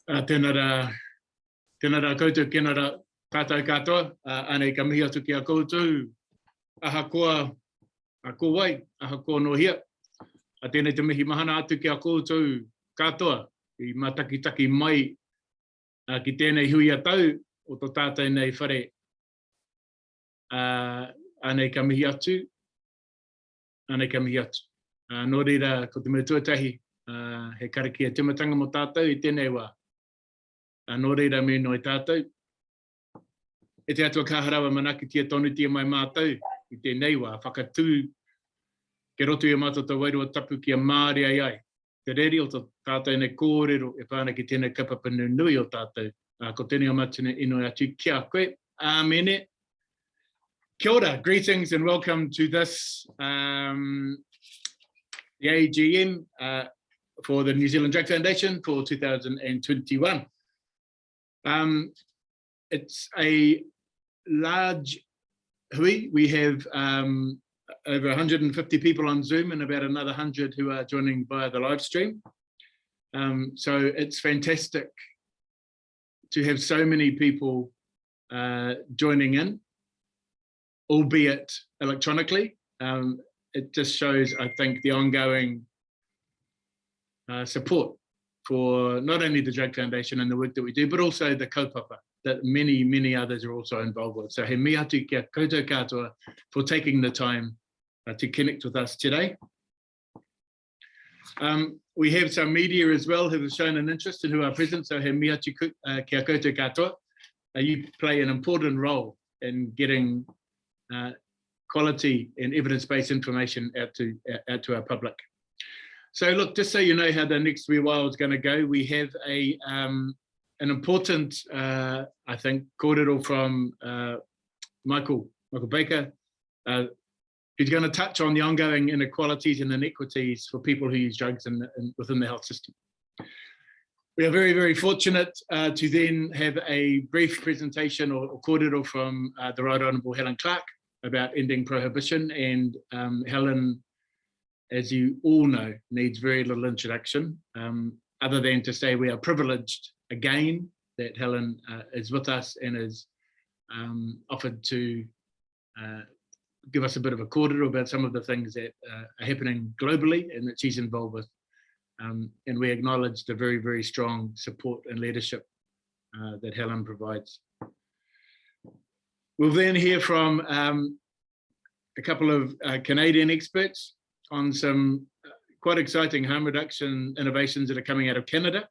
Tēnā rā koutou, kēnā rā tātou katoa, anei ka mihi atu ki a koutou, aha koa wai, aha koa no hia. A tēnei te mihi mahana atu ki a koutou katoa, i matakitaki mai ki tēnei hui a tau o tō tātou nei whare. Anei ka mihi atu, anei ka mihi atu. Nō reira, ko te tuatahi, he kariki a timatanga mo tātou i tēnei wā. Nō reira me no i tātou. E te atua kāharawa manaki tia tonu tia mai mātou i tēnei wā, whakatū ke roto i a mātou tau wairua tapu ki a Māori ai. Te reri o tō tātou nei kōrero e pāna ki tēnei kapapanu nui o tātou. Ko tēnei o matine ino atu kia koe. Āmene. Kia ora, greetings and welcome to this, the AGM for the New Zealand Drug Foundation for 2021. It's a large hui. We have over 150 people on Zoom and about another 100 who are joining via the live stream. So it's fantastic to have so many people joining in, albeit electronically. It just shows, I think, the ongoing support for not only the Drug Foundation and the work that we do, but also the kaupapa that many, many others are also involved with. So he mi atu kia koutou katoa for taking the time to connect with us today. We have some media as well who have shown an interest and who are present. So he mi atu kia koutou katoa. You play an important role in getting quality and evidence-based information out to our public. So look, just so you know how the next wee while is going to go, we have an important, I think, kōrero from Michael Baker, who's going to touch on the ongoing inequalities and inequities for people who use drugs within the health system. We are very, very fortunate to then have a brief presentation or kōrero from the Right Honourable Helen Clark about ending prohibition, and Helen, as you all know, needs very little introduction, other than to say we are privileged again that Helen is with us and is offered to give us a bit of a kōrero about some of the things that are happening globally and that she's involved with. And we acknowledge the very, very strong support and leadership that Helen provides. We'll then hear from a couple of Canadian experts on some quite exciting harm reduction innovations that are coming out of Canada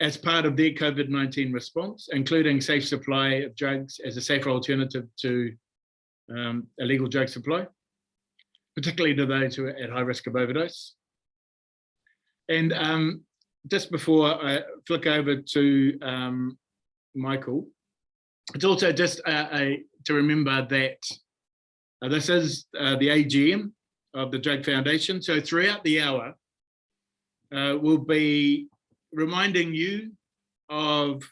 as part of their COVID-19 response, including safe supply of drugs as a safer alternative to illegal drug supply, particularly to those who are at high risk of overdose. And just before I flick over to Michael, it's also just to remember that this is the AGM of the Drug Foundation. So throughout the hour, we'll be reminding you of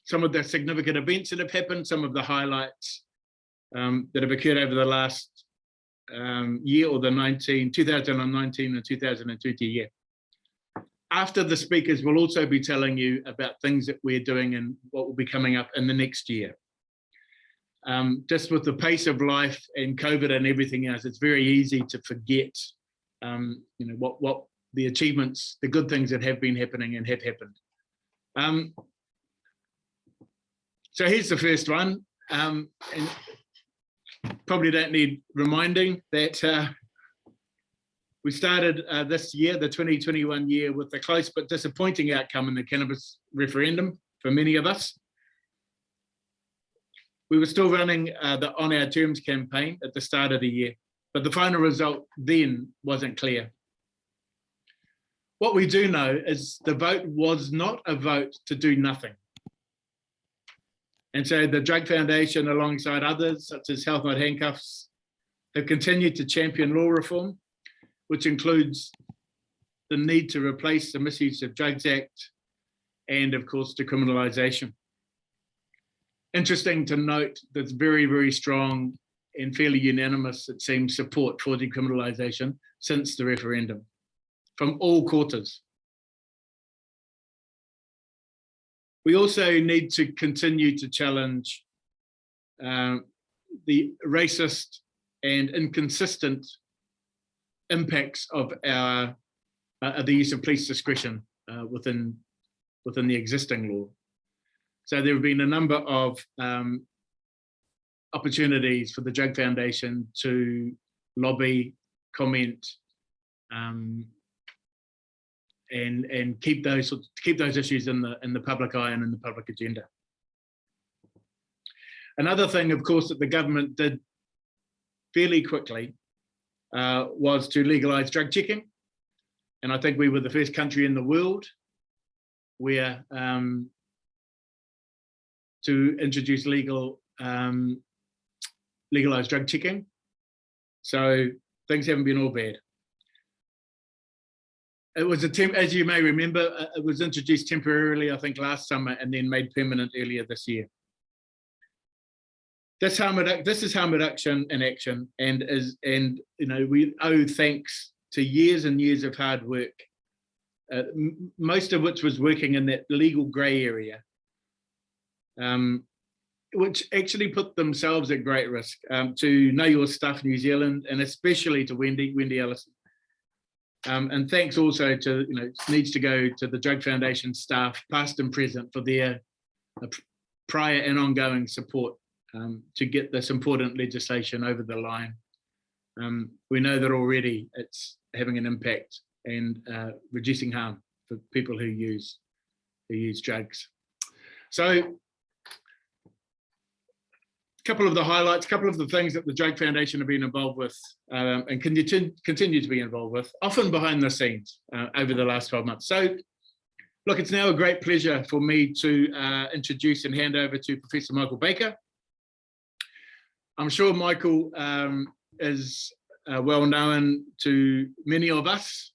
some of the significant events that have happened, some of the highlights that have occurred over the last year, or the 2019 and 2020 year. After the speakers, we'll also be telling you about things that we're doing and what will be coming up in the next year. Just with the pace of life and COVID and everything else, it's very easy to forget, you know, what the achievements, the good things that have been happening and have happened. So here's the first one, and probably don't need reminding that we started this year, the 2021 year, with a close but disappointing outcome in the cannabis referendum for many of us. We were still running the On Our Terms campaign at the start of the year, but the final result then wasn't clear. What we do know is the vote was not a vote to do nothing. And so the Drug Foundation, alongside others, such as Health Not Handcuffs, have continued to champion law reform, which includes the need to replace the Misuse of Drugs Act and, of course, decriminalisation. Interesting to note there's very, very strong and fairly unanimous, it seems, support for decriminalisation since the referendum from all quarters. We also need to continue to challenge the racist and inconsistent impacts of the use of police discretion within the existing law. So there have been a number of opportunities for the Drug Foundation to lobby, comment, and keep those issues in the public eye and in the public agenda. Another thing, of course, that the government did fairly quickly was to legalise drug checking, and I think we were the first country in the world where to introduce legalised drug checking. So things haven't been all bad. It was as you may remember, it was introduced temporarily, I think, last summer, and then made permanent earlier this year. This is harm reduction in action, and we owe thanks to years and years of hard work, most of which was working in that legal grey area, which actually put themselves at great risk, to Know Your Stuff New Zealand, and especially to Wendy Ellison. And thanks also to, needs to go to the Drug Foundation staff, past and present, for their prior and ongoing support to get this important legislation over the line. We know that already it's having an impact and reducing harm for people who use drugs. So, a couple of the highlights, a couple of the things that the Drug Foundation have been involved with and continue to be involved with, often behind the scenes over the last 12 months. So, look, it's now a great pleasure for me to introduce and hand over to Professor Michael Baker. I'm sure Michael is well known to many of us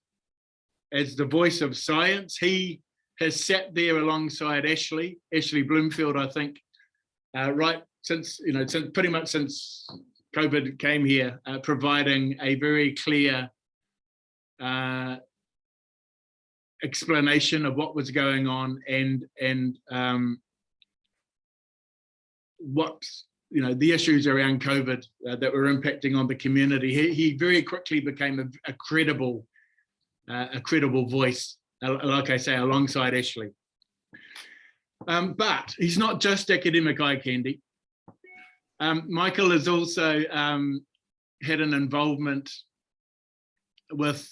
as the voice of science. He has sat there alongside Ashley Bloomfield, I think, right since pretty much since COVID came here, providing a very clear explanation of what was going on and what the issues around COVID that were impacting on the community. He very quickly became a credible voice, like I say, alongside Ashley. But he's not just academic eye candy. Michael has also had an involvement with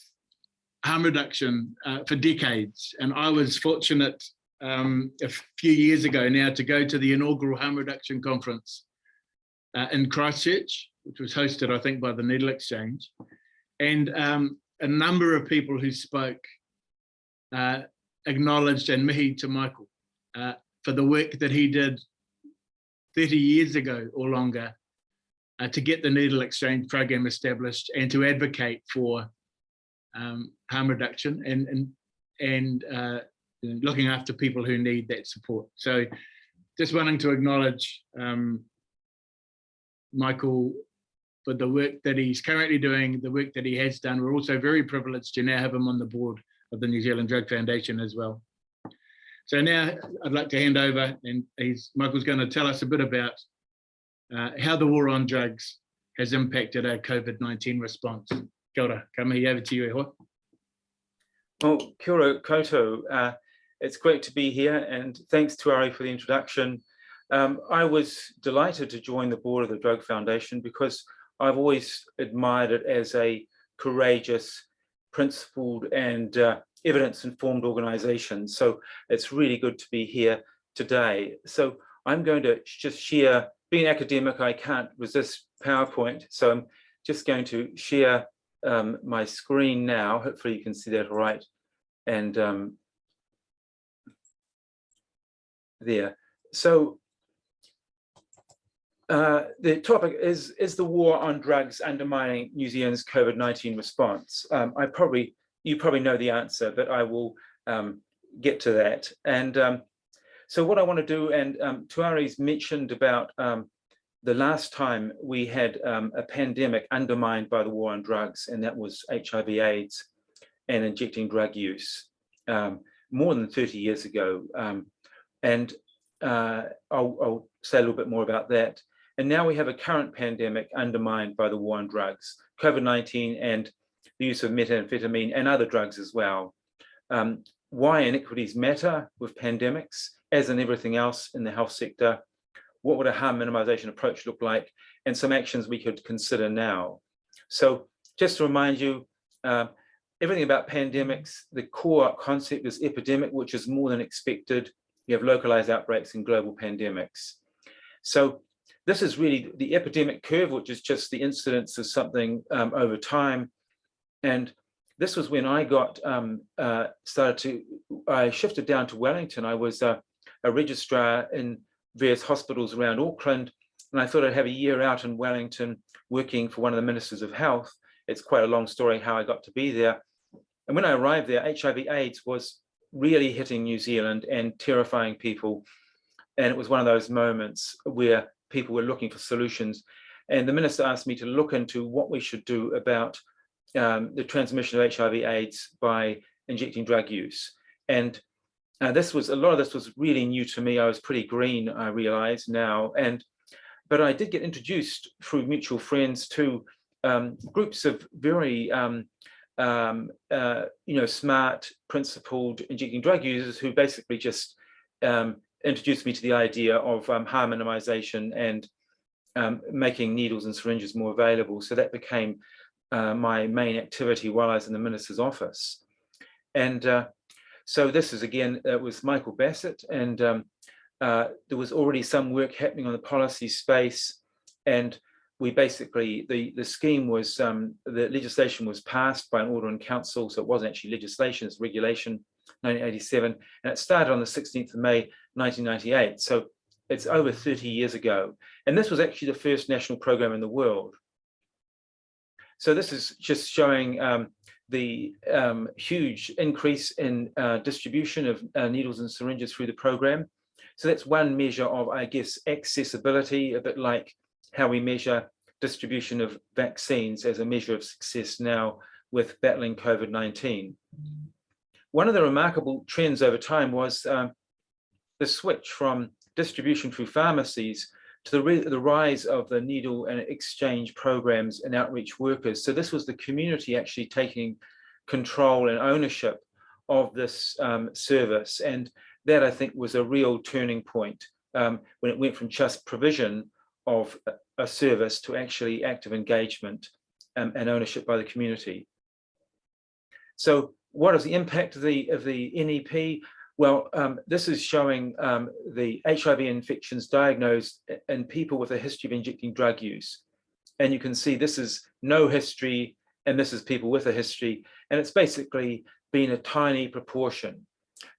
harm reduction for decades, and I was fortunate a few years ago now to go to the inaugural harm reduction conference in Christchurch, which was hosted, I think, by the Needle Exchange, and a number of people who spoke acknowledged and mihi to Michael for the work that he did 30 years ago or longer to get the Needle Exchange program established and to advocate for harm reduction and looking after people who need that support. So just wanting to acknowledge Michael for the work that he's currently doing, the work that he has done. We're also very privileged to now have him on the board of the New Zealand Drug Foundation as well. So now I'd like to hand over, and Michael's going to tell us a bit about how the war on drugs has impacted our COVID-19 response. Kia ora, ka mihi, over to you, Eho. Well, kia ora koutou. It's great to be here, and thanks to Ari for the introduction. I was delighted to join the board of the Drug Foundation because I've always admired it as a courageous, principled, and evidence-informed organisation. So it's really good to be here today. So I'm going to just share, being an academic, I can't resist PowerPoint. So I'm just going to share my screen now. Hopefully you can see that all right. And there. So the topic is the war on drugs undermining New Zealand's COVID-19 response? You probably know the answer, but I will get to that. And so what I want to do, and Tuari's mentioned about the last time we had a pandemic undermined by the war on drugs, and that was HIV/AIDS and injecting drug use more than 30 years ago. And I'll say a little bit more about that. And now we have a current pandemic undermined by the war on drugs, COVID-19 and the use of methamphetamine and other drugs as well. Why inequities matter with pandemics, as in everything else in the health sector. What would a harm minimization approach look like? And some actions we could consider now. So just to remind you, everything about pandemics, the core concept is epidemic, which is more than expected. You have localized outbreaks and global pandemics. So this is really the epidemic curve, which is just the incidence of something over time. And this was when I got I shifted down to Wellington. I was a registrar in various hospitals around Auckland, and I thought I'd have a year out in Wellington working for one of the ministers of health. It's quite a long story how I got to be there. And when I arrived there, HIV/AIDS was really hitting New Zealand and terrifying people. And it was one of those moments where people were looking for solutions. And the minister asked me to look into what we should do about the transmission of HIV/AIDS by injecting drug use. And a lot of this was really new to me. I was pretty green, I realize now. But I did get introduced through mutual friends to groups of very smart, principled injecting drug users who basically just introduced me to the idea of harm minimization and making needles and syringes more available. So that became my main activity while I was in the minister's office. And so this is, again, it was Michael Bassett, and there was already some work happening on the policy space. And we basically, the scheme was, the legislation was passed by an order in council, so it wasn't actually legislation, it's regulation, 1987, and it started on the 16th of May, 1998. So it's over 30 years ago. And this was actually the first national program in the world. So this is just showing the huge increase in distribution of needles and syringes through the program. So that's one measure of, I guess, accessibility, a bit like how we measure distribution of vaccines as a measure of success now with battling COVID-19. One of the remarkable trends over time was the switch from distribution through pharmacies to the rise of the needle and exchange programs and outreach workers. So this was the community actually taking control and ownership of this service. And that, I think, was a real turning point when it went from just provision of a service to actually active engagement and ownership by the community. So what is the impact of the NEP? Well, this is showing the HIV infections diagnosed in people with a history of injecting drug use. And you can see this is no history, and this is people with a history, and it's basically been a tiny proportion.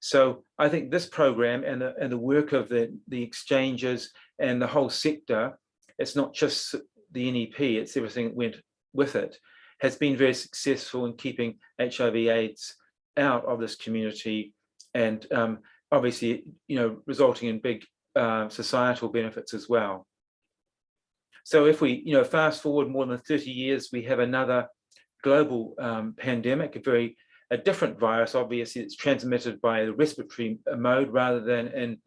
So I think this program and the work of the exchanges and the whole sector, it's not just the NEP, it's everything that went with it, has been very successful in keeping HIV/AIDS out of this community, and obviously, resulting in big societal benefits as well. So if we, fast forward more than 30 years, we have another global pandemic, a different virus. Obviously, it's transmitted by the respiratory mode rather than in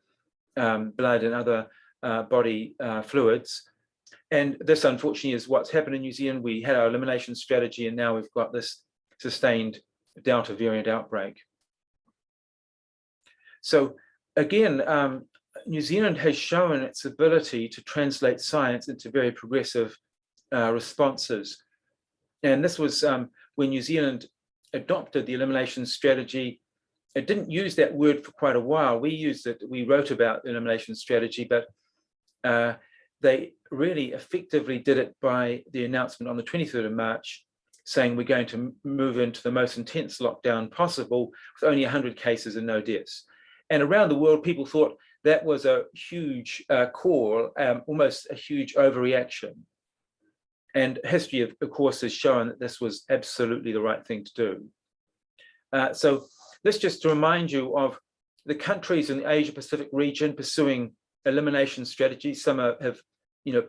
blood and other body fluids. And this, unfortunately, is what's happened in New Zealand. We had our elimination strategy, and now we've got this sustained Delta variant outbreak. So again, New Zealand has shown its ability to translate science into very progressive responses. And this was when New Zealand adopted the elimination strategy. It didn't use that word for quite a while. We used it, we wrote about the elimination strategy, but they really effectively did it by the announcement on the 23rd of March, saying we're going to move into the most intense lockdown possible with only 100 cases and no deaths. And around the world, people thought that was a huge call, almost a huge overreaction. And history, of course, has shown that this was absolutely the right thing to do. So this just to remind you of the countries in the Asia-Pacific region pursuing elimination strategies. Some have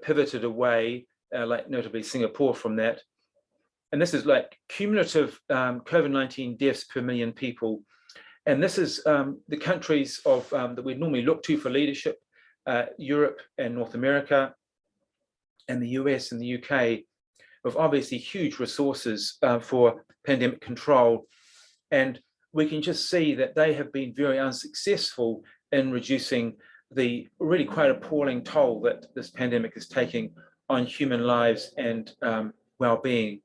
pivoted away, like notably Singapore from that. And this is like cumulative COVID-19 deaths per million people. And this is the countries of that we normally look to for leadership, Europe and North America, and the US and the UK, with obviously huge resources for pandemic control. And we can just see that they have been very unsuccessful in reducing the really quite appalling toll that this pandemic is taking on human lives and well-being.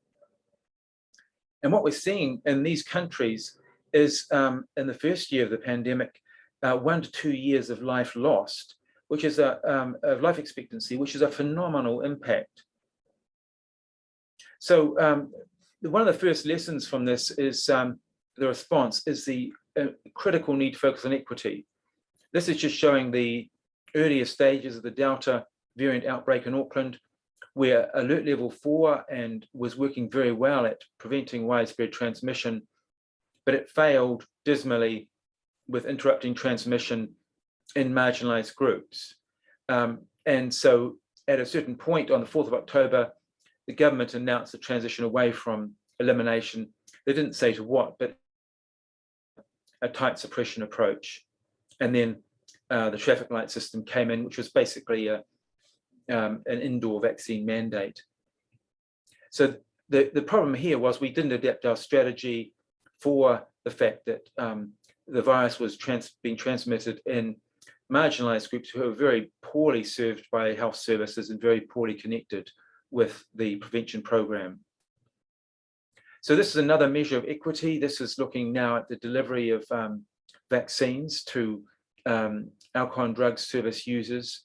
And what we're seeing in these countries is in the first year of the pandemic, 1 to 2 years of life lost, which is of life expectancy, which is a phenomenal impact. So one of the first lessons from this is the response is the critical need to focus on equity. This is just showing the earlier stages of the Delta variant outbreak in Auckland, where alert level 4 and was working very well at preventing widespread transmission, but it failed dismally with interrupting transmission in marginalized groups. And so at a certain point on the 4th of October, the government announced a transition away from elimination. They didn't say to what, but a tight suppression approach. And then the traffic light system came in, which was basically an indoor vaccine mandate. So the problem here was we didn't adapt our strategy for the fact that the virus was being transmitted in marginalized groups who are very poorly served by health services and very poorly connected with the prevention program. So this is another measure of equity. This is looking now at the delivery of vaccines to alcohol and drug service users,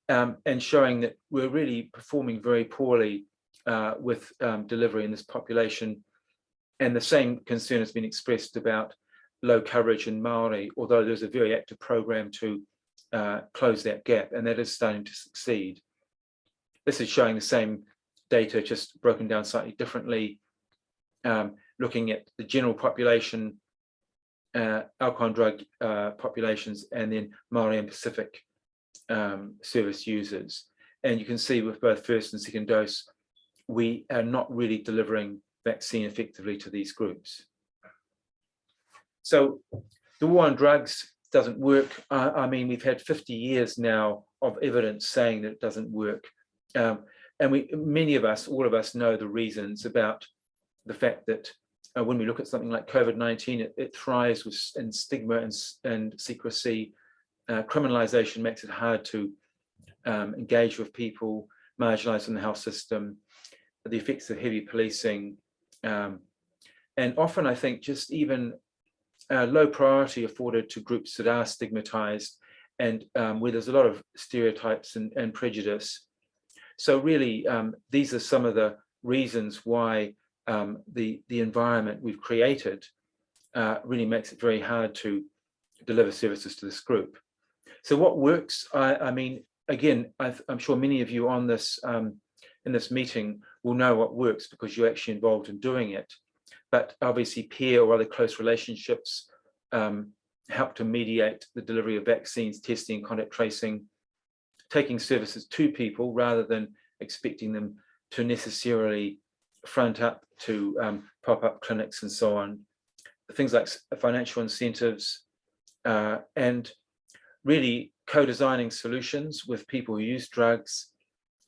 and showing that we're really performing very poorly with delivery in this population. And the same concern has been expressed about low coverage in Māori, although there's a very active program to close that gap, and that is starting to succeed. This is showing the same data, just broken down slightly differently, looking at the general population, alcohol and drug populations, and then Māori and Pacific service users. And you can see with both first and second dose, we are not really delivering vaccine effectively to these groups. So the war on drugs doesn't work. I mean, we've had 50 years now of evidence saying that it doesn't work. And many of us, all of us know the reasons about the fact that when we look at something like COVID-19, it thrives in stigma and secrecy. Criminalization makes it hard to engage with people marginalized in the health system, the effects of heavy policing, and often I think just even low priority afforded to groups that are stigmatized and where there's a lot of stereotypes and prejudice. So really, these are some of the reasons why the environment we've created really makes it very hard to deliver services to this group. So what works? I mean, again, I'm sure many of you on this in this meeting will know what works because you're actually involved in doing it. But obviously peer or other close relationships help to mediate the delivery of vaccines, testing, contact tracing, taking services to people rather than expecting them to necessarily front up to pop-up clinics and so on. Things like financial incentives and really co-designing solutions with people who use drugs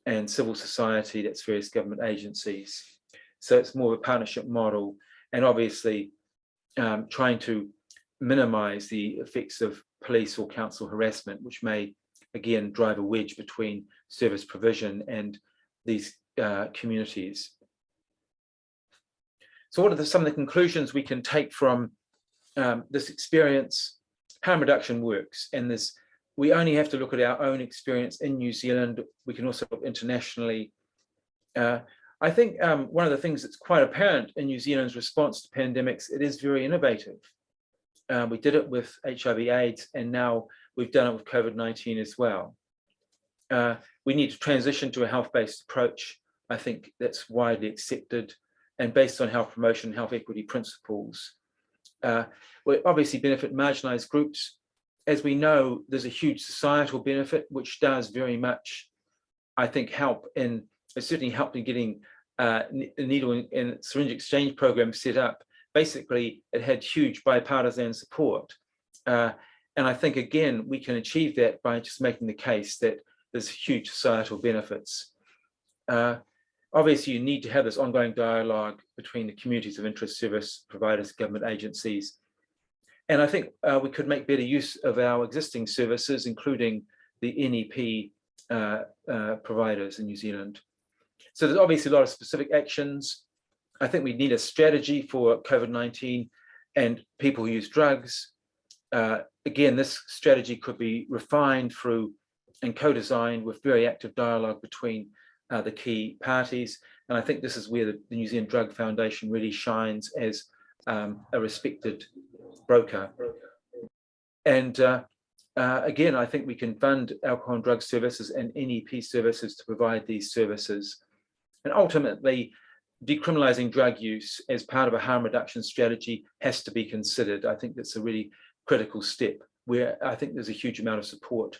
and civil society, that's various government agencies. So it's more of a partnership model, and obviously trying to minimize the effects of police or council harassment, which may again drive a wedge between service provision and these communities. So what are some of the conclusions we can take from this experience? Harm reduction works, and we only have to look at our own experience in New Zealand. We can also look internationally. I think one of the things that's quite apparent in New Zealand's response to pandemics, it is very innovative. We did it with HIV/AIDS, and now we've done it with COVID-19 as well. We need to transition to a health-based approach. I think that's widely accepted and based on health promotion, health equity principles. Will obviously benefit marginalized groups. As we know, there's a huge societal benefit, which does very much, I think, it certainly helped in getting a needle and syringe exchange program set up basically it had huge bipartisan support. And I think, again, we can achieve that by just making the case that there's huge societal benefits. Obviously, you need to have this ongoing dialogue between the communities of interest, service providers, government agencies. And I think we could make better use of our existing services, including the NEP providers in New Zealand. So there's obviously a lot of specific actions. I think we need a strategy for COVID-19 and people who use drugs. Again, this strategy could be refined through and co-designed with very active dialogue between the key parties. And I think this is where the New Zealand Drug Foundation really shines as a respected broker. And again, I think we can fund alcohol and drug services and NEP services to provide these services. And ultimately, decriminalising drug use as part of a harm reduction strategy has to be considered. I think that's a really critical step where I think there's a huge amount of support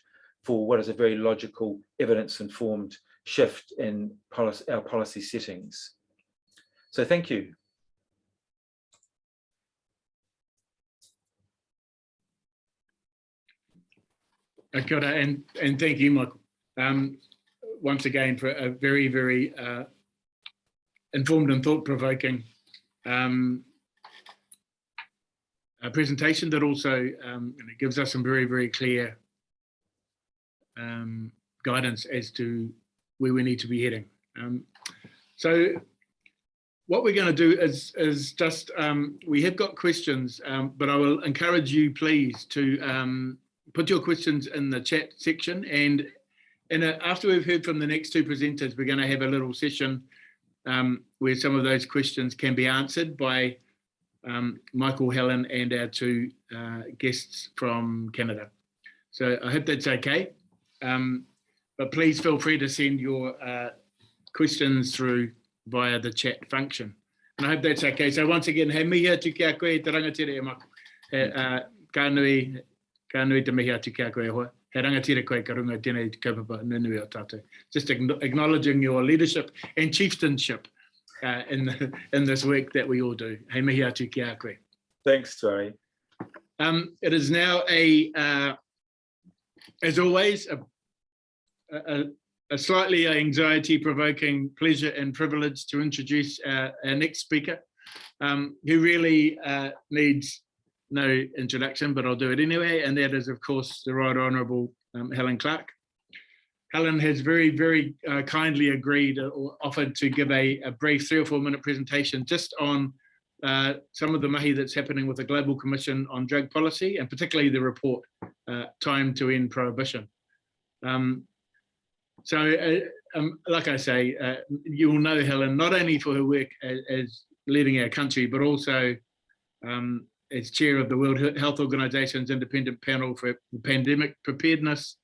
for what is a very logical, evidence-informed shift in our policy settings. So thank you. Kia ora, and thank you, Michael, once again for a very, very informed and thought-provoking presentation that also gives us some very, very clear guidance as to where we need to be heading. So what we're going to do is just, we have got questions, but I will encourage you, please, to put your questions in the chat section. And after we've heard from the next two presenters, we're going to have a little session where some of those questions can be answered by Michael, Helen, and our two guests from Canada. So I hope that's okay. But please feel free to send your questions through via the chat function. And I hope that's okay. So once again, he mihi atu ki a koe te rangatira e mako. Ka nui te mihi atu ki a koe hoa. He rangatira koe ka runga tēnei te kaupapa nunui o tātou. Just acknowledging your leadership and chieftainship in this work that we all do. He mihi atu ki a koe. Thanks, Tori. It is now as always, a slightly anxiety-provoking pleasure and privilege to introduce our next speaker, who really needs no introduction, but I'll do it anyway, and that is, of course, the Right Honourable Helen Clark. Helen has very, very kindly agreed or offered to give a brief 3 or 4 minute presentation just on some of the mahi that's happening with the Global Commission on Drug Policy, and particularly the report, Time to End Prohibition. So, like I say, you will know Helen not only for her work as leading our country, but also as chair of the World Health Organization's independent panel for pandemic preparedness,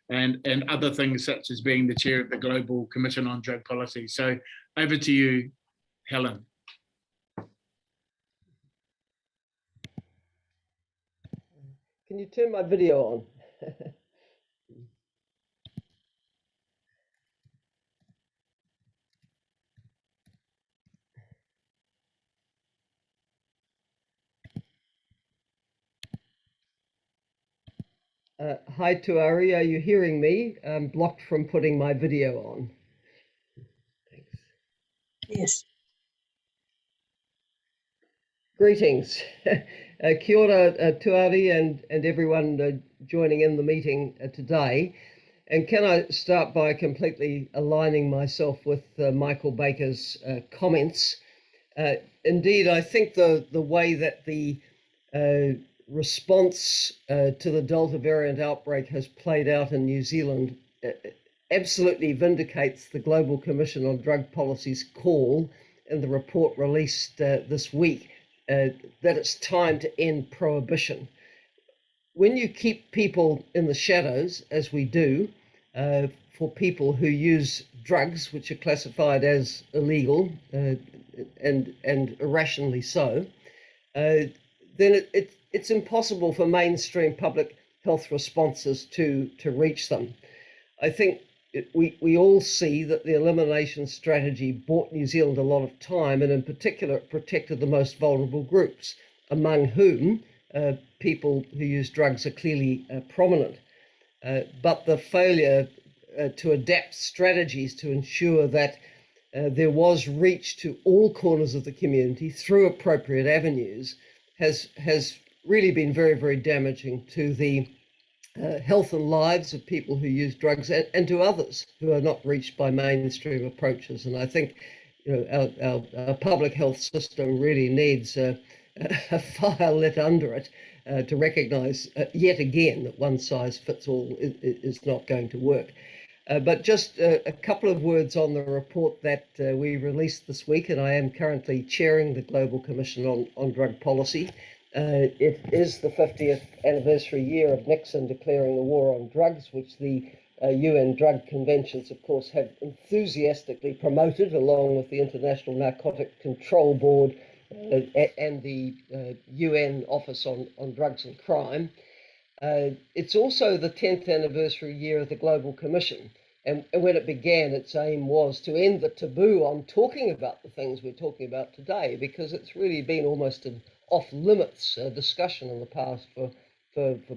and other things such as being the chair of the Global Commission on Drug Policy. So over to you, Helen. Can you turn my video on? Hi, Tuari, are you hearing me? I'm blocked from putting my video on. Thanks. Yes. Greetings. Kia ora, Tuari, and everyone joining in the meeting today. And can I start by completely aligning myself with Michael Baker's comments? Indeed, I think the way that the response to the Delta variant outbreak has played out in New Zealand absolutely vindicates the Global Commission on Drug Policy's call in the report released this week that it's time to end prohibition. When you keep people in the shadows, as we do, for people who use drugs, which are classified as illegal and irrationally so, then it's impossible for mainstream public health responses to reach them. I think we all see that the elimination strategy bought New Zealand a lot of time, and in particular, it protected the most vulnerable groups, among whom people who use drugs are clearly prominent. But the failure to adapt strategies to ensure that there was reach to all corners of the community through appropriate avenues has really been very, very damaging to the health and lives of people who use drugs and to others who are not reached by mainstream approaches. And I think, you know, our public health system really needs a fire lit under it to recognise yet again that one size fits all is not going to work. But just a couple of words on the report that we released this week, and I am currently chairing the Global Commission on Drug Policy. It is the 50th anniversary year of Nixon declaring the war on drugs, which the UN drug conventions, of course, have enthusiastically promoted, along with the International Narcotic Control Board and the UN Office on Drugs and Crime. It's also the 10th anniversary year of the Global Commission. And when it began, its aim was to end the taboo on talking about the things we're talking about today, because it's really been almost an off-limits discussion in the past for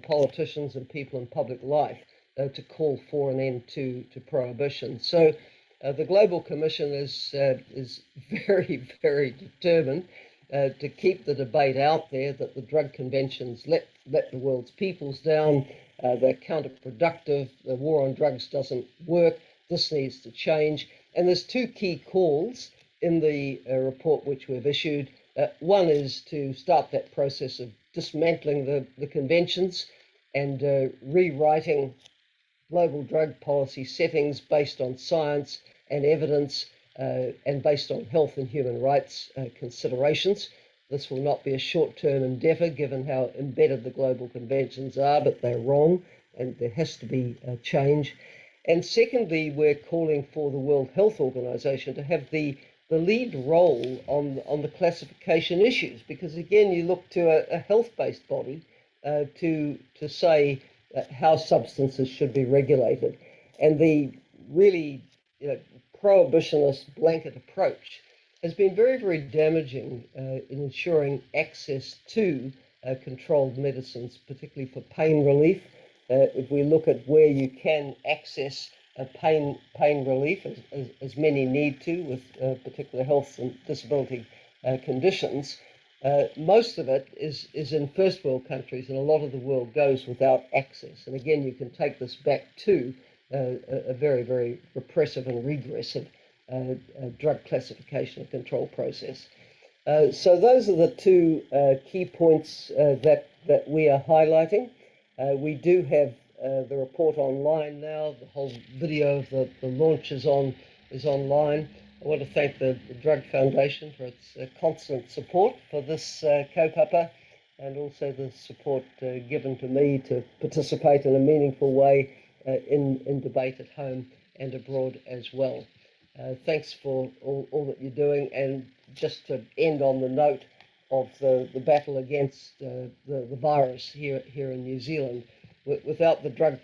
politicians and people in public life to call for an end to prohibition. So the Global Commission is very, very determined to keep the debate out there that the drug conventions let the world's peoples down, they're counterproductive, the war on drugs doesn't work, this needs to change. And there's two key calls in the report which we've issued. One is to start that process of dismantling the conventions and rewriting global drug policy settings based on science and evidence and based on health and human rights considerations. This will not be a short-term endeavour given how embedded the global conventions are, but they're wrong and there has to be a change. And secondly, we're calling for the World Health Organization to have the lead role on the classification issues, because again, you look to a health-based body to say how substances should be regulated. And the really prohibitionist blanket approach has been very, very damaging in ensuring access to controlled medicines, particularly for pain relief. If we look at where you can access pain relief, as many need to with particular health and disability conditions, most of it is in first world countries, and a lot of the world goes without access. And again, you can take this back to a very, very repressive and regressive drug classification and control process. So those are the two key points that we are highlighting. We do have the report online now. The whole video of the launch is online. I want to thank the Drug Foundation for its constant support for this kaupapa, and also the support given to me to participate in a meaningful way in debate at home and abroad as well. Thanks for all that you're doing. And just to end on the note of the battle against the virus here in New Zealand, without the Drug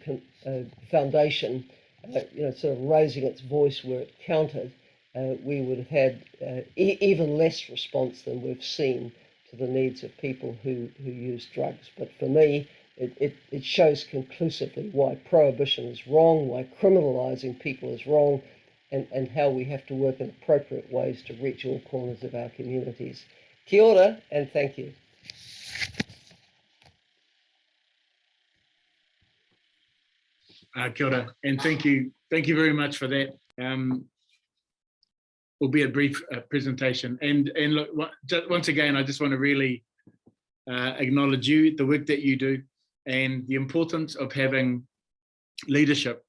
Foundation, sort of raising its voice where it counted, we would have had even less response than we've seen to the needs of people who use drugs. But for me, it shows conclusively why prohibition is wrong, why criminalising people is wrong, and how we have to work in appropriate ways to reach all corners of our communities. Kia ora, and thank you. Kia ora, and thank you very much for that, albeit brief presentation. And look, once again, I just want to really acknowledge you, the work that you do, and the importance of having leadership,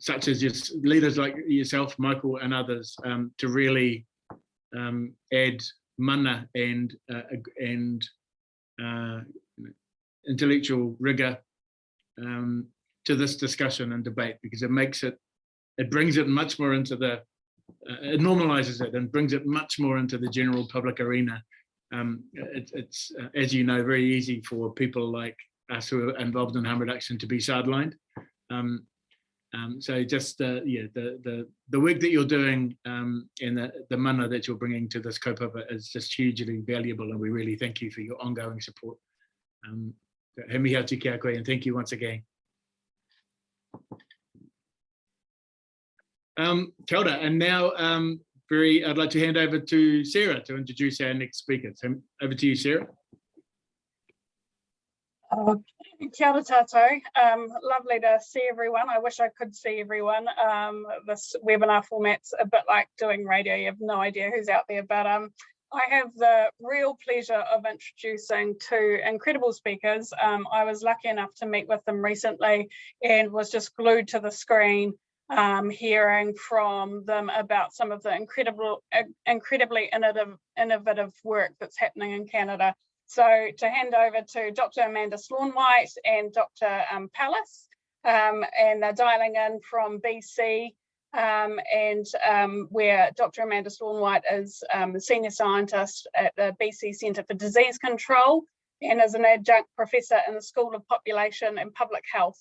such as just leaders like yourself, Michael, and others, to really add mana and intellectual rigor to this discussion and debate, because it brings it much more into it normalizes it and brings it much more into the general public arena. It's as you know, very easy for people like us who are involved in harm reduction to be sidelined. So just the work that you're doing and the mana that you're bringing to this kaupapa is just hugely valuable, and we really thank you for your ongoing support. He mihi atu ki a koe, and thank you once again. Kia ora, and now I'd like to hand over to Sarah to introduce our next speaker. So over to you, Sarah. Kia ora tātou. Lovely to see everyone. I wish I could see everyone. This webinar format's a bit like doing radio. You have no idea who's out there, but I have the real pleasure of introducing two incredible speakers. I was lucky enough to meet with them recently and was just glued to the screen, hearing from them about some of the incredibly innovative work that's happening in Canada. So to hand over to Dr. Amanda Slaunwhite and Dr. Palis, and they're dialing in from BC, where Dr. Amanda Slaunwhite is the Senior Scientist at the BC Centre for Disease Control and is an adjunct professor in the School of Population and Public Health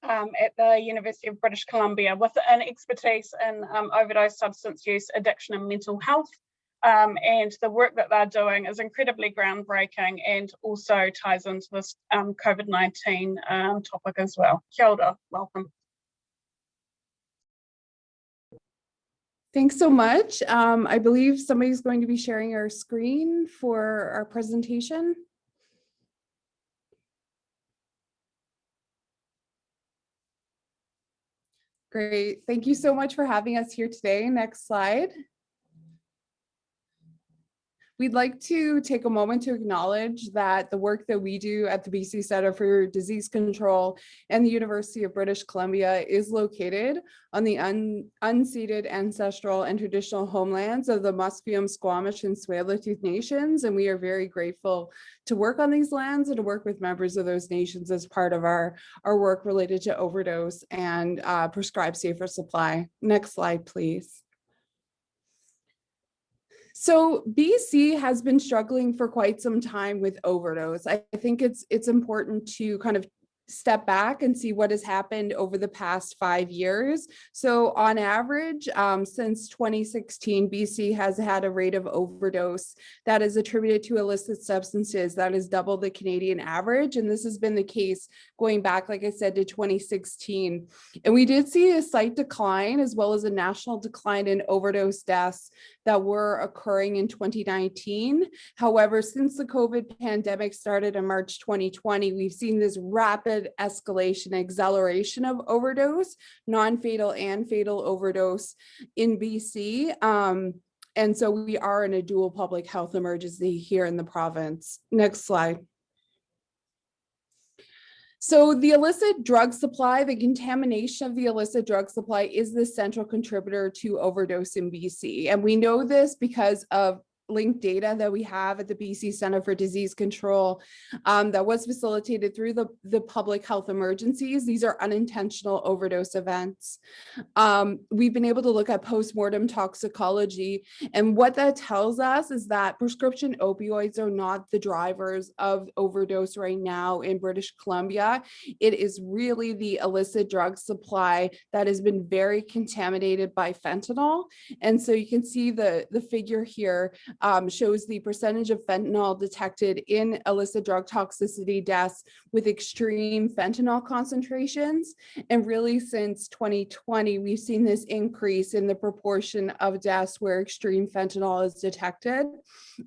at the University of British Columbia, with an expertise in overdose, substance use, addiction and mental health. And the work that they're doing is incredibly groundbreaking and also ties into this COVID-19 topic as well. Kia ora, welcome. Thanks so much. I believe somebody's going to be sharing our screen for our presentation. Great. Thank you so much for having us here today. Next slide. We'd like to take a moment to acknowledge that the work that we do at the BC Centre for Disease Control and the University of British Columbia is located on the unceded ancestral and traditional homelands of the Musqueam, Squamish, and Tsleil-Waututh nations, and we are very grateful to work on these lands and to work with members of those nations as part of our work related to overdose and prescribed safer supply. Next slide, please. So BC has been struggling for quite some time with overdose. I think it's important to kind of step back and see what has happened over the past 5 years. So on average, since 2016, BC has had a rate of overdose that is attributed to illicit substances that is double the Canadian average. And this has been the case going back, like I said, to 2016. And we did see a slight decline as well as a national decline in overdose deaths that were occurring in 2019. However, since the COVID pandemic started in March 2020, we've seen this rapid escalation, acceleration of overdose, non-fatal and fatal overdose in BC. And so we are in a dual public health emergency here in the province. Next slide. So the illicit drug supply, the contamination of the illicit drug supply is the central contributor to overdose in BC. And we know this because of linked data that we have at the BC Centre for Disease Control that was facilitated through the public health emergencies. These are unintentional overdose events. We've been able to look at post-mortem toxicology, and what that tells us is that prescription opioids are not the drivers of overdose right now in British Columbia. It is really the illicit drug supply that has been very contaminated by fentanyl. And so you can see the figure here shows the percentage of fentanyl detected in illicit drug toxicity deaths with extreme fentanyl concentrations. And really since 2020, we've seen this increase in the proportion of deaths where extreme fentanyl is detected.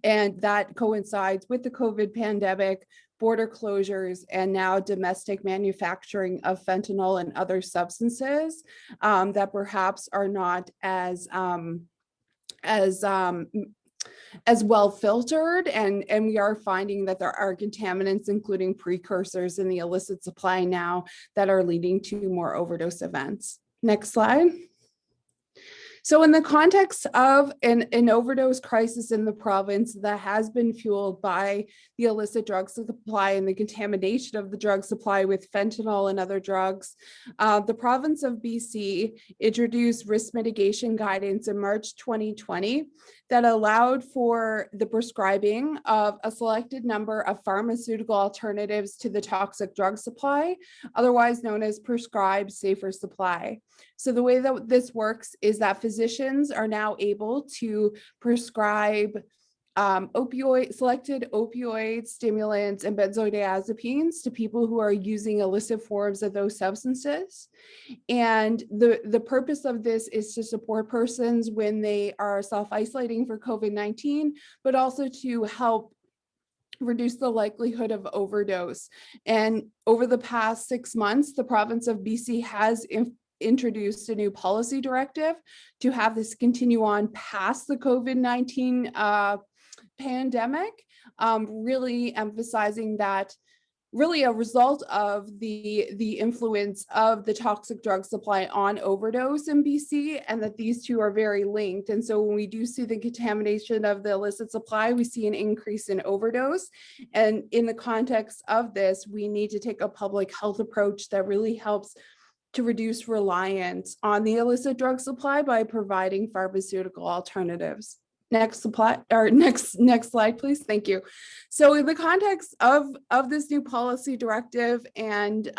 And that coincides with the COVID pandemic, border closures, and now domestic manufacturing of fentanyl and other substances that perhaps are not as well filtered, and we are finding that there are contaminants, including precursors in the illicit supply now, that are leading to more overdose events. Next slide. So in the context of an overdose crisis in the province that has been fueled by the illicit drug supply and the contamination of the drug supply with fentanyl and other drugs, the province of BC introduced risk mitigation guidance in March 2020 that allowed for the prescribing of a selected number of pharmaceutical alternatives to the toxic drug supply, otherwise known as prescribed safer supply. So the way that this works is that physicians are now able to prescribe selected opioids, stimulants, and benzodiazepines to people who are using illicit forms of those substances. And the purpose of this is to support persons when they are self-isolating for COVID-19, but also to help reduce the likelihood of overdose. And over the past 6 months, the province of BC has introduced a new policy directive to have this continue on past the COVID-19 pandemic, really emphasizing that really a result of the influence of the toxic drug supply on overdose in BC, and that these two are very linked. And so when we do see the contamination of the illicit supply, we see an increase in overdose. And in the context of this, we need to take a public health approach that really helps to reduce reliance on the illicit drug supply by providing pharmaceutical alternatives. Next slide, please. Thank you. So in the context of this new policy directive and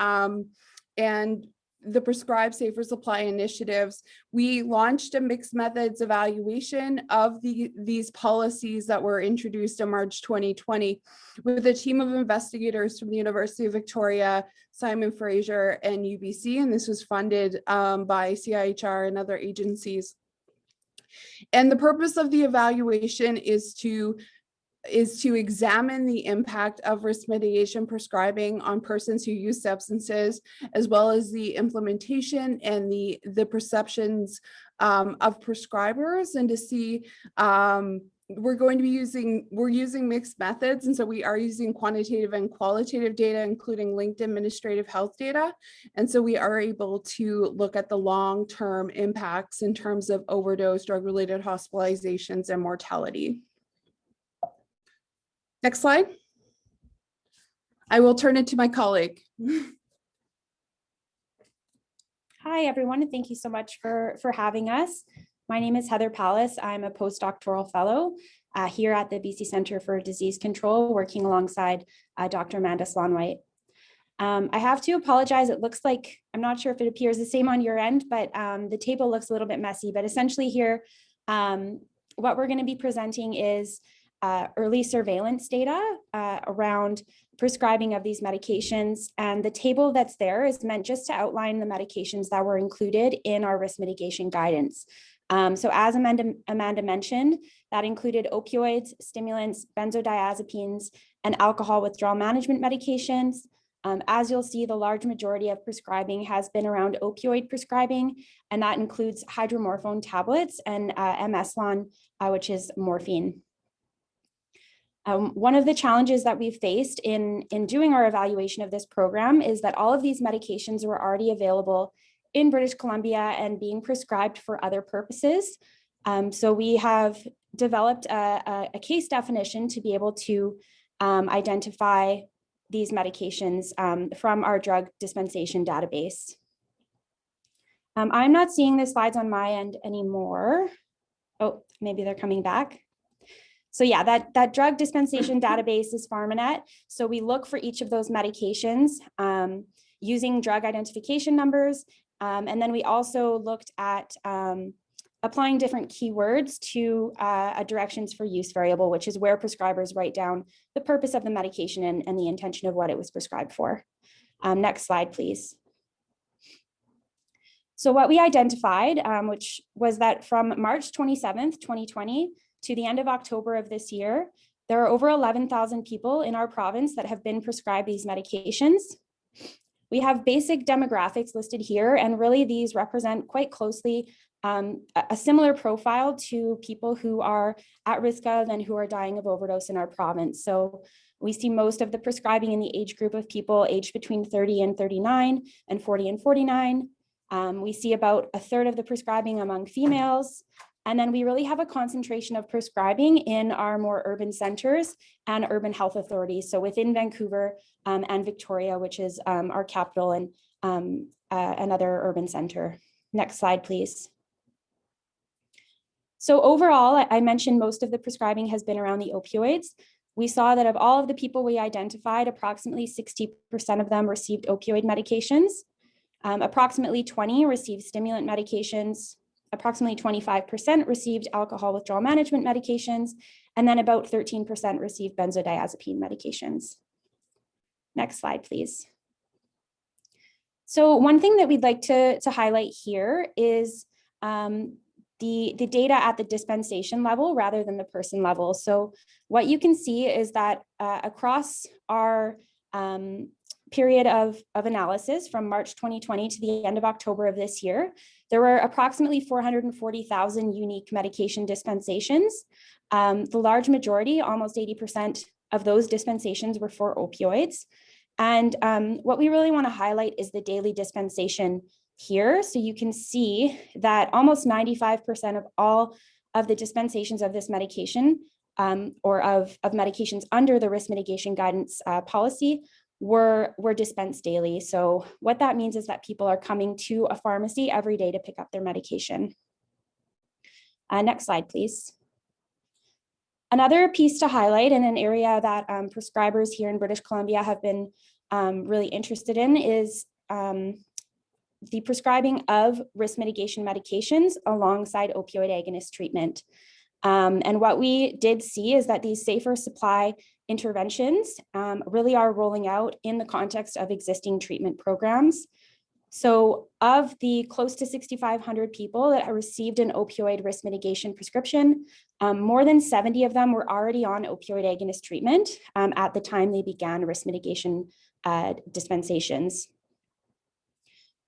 the prescribed safer supply initiatives, we launched a mixed methods evaluation of these policies that were introduced in March 2020 with a team of investigators from the University of Victoria, Simon Fraser, and UBC, and this was funded by CIHR and other agencies. And the purpose of the evaluation is to examine the impact of risk mitigation prescribing on persons who use substances, as well as the implementation and the perceptions of prescribers, and to see we're using mixed methods, and so we are using quantitative and qualitative data, including linked administrative health data. And so we are able to look at the long-term impacts in terms of overdose, drug-related hospitalizations, and mortality. Next slide. I will turn it to my colleague. Hi, everyone, and thank you so much for having us. My name is Heather Palis. I'm a postdoctoral fellow here at the BC Centre for Disease Control, working alongside Dr. Amanda Slaunwhite. I have to apologize. It looks like, I'm not sure if it appears the same on your end, but the table looks a little bit messy. But essentially here, what we're going to be presenting is early surveillance data around prescribing of these medications. And the table that's there is meant just to outline the medications that were included in our risk mitigation guidance. So as Amanda mentioned, that included opioids, stimulants, benzodiazepines, and alcohol withdrawal management medications. As you'll see, the large majority of prescribing has been around opioid prescribing, and that includes hydromorphone tablets and MS-LON, which is morphine. One of the challenges that we've faced in doing our evaluation of this program is that all of these medications were already available in British Columbia and being prescribed for other purposes. So we have developed a case definition to be able to identify these medications from our drug dispensation database. I'm not seeing the slides on my end anymore. Oh, maybe they're coming back. So yeah, that drug dispensation database is PharmaNet. So we look for each of those medications using drug identification numbers. And then we also looked at applying different keywords to a directions for use variable, which is where prescribers write down the purpose of the medication and the intention of what it was prescribed for. Next slide, please. So what we identified, which was that from March 27th, 2020 to the end of October of this year, there are over 11,000 people in our province that have been prescribed these medications. We have basic demographics listed here, and really these represent quite closely a similar profile to people who are at risk of and who are dying of overdose in our province. So we see most of the prescribing in the age group of people aged between 30 and 39 and 40 and 49. We see about a third of the prescribing among females. And then we really have a concentration of prescribing in our more urban centers and urban health authorities. So within Vancouver and Victoria, which is our capital and another urban center. Next slide, please. So overall, I mentioned most of the prescribing has been around the opioids. We saw that of all of the people we identified, approximately 60% of them received opioid medications. Approximately 20 received stimulant medications. Approximately 25% received alcohol withdrawal management medications, and then about 13% received benzodiazepine medications. Next slide, please. So one thing that we'd like to highlight here is the data at the dispensation level rather than the person level. So what you can see is that across our period of analysis from March 2020 to the end of October of this year, there were approximately 440,000 unique medication dispensations. The large majority, almost 80% of those dispensations were for opioids. And what we really want to highlight is the daily dispensation here. So you can see that almost 95% of all of the dispensations of this medication or of medications under the risk mitigation guidance policy were dispensed daily. So what that means is that people are coming to a pharmacy every day to pick up their medication. Next slide, please. Another piece to highlight in an area that prescribers here in British Columbia have been really interested in is the prescribing of risk mitigation medications alongside opioid agonist treatment. And what we did see is that these safer supply interventions really are rolling out in the context of existing treatment programs. So of the close to 6,500 people that have received an opioid risk mitigation prescription, more than 70 of them were already on opioid agonist treatment at the time they began risk mitigation dispensations.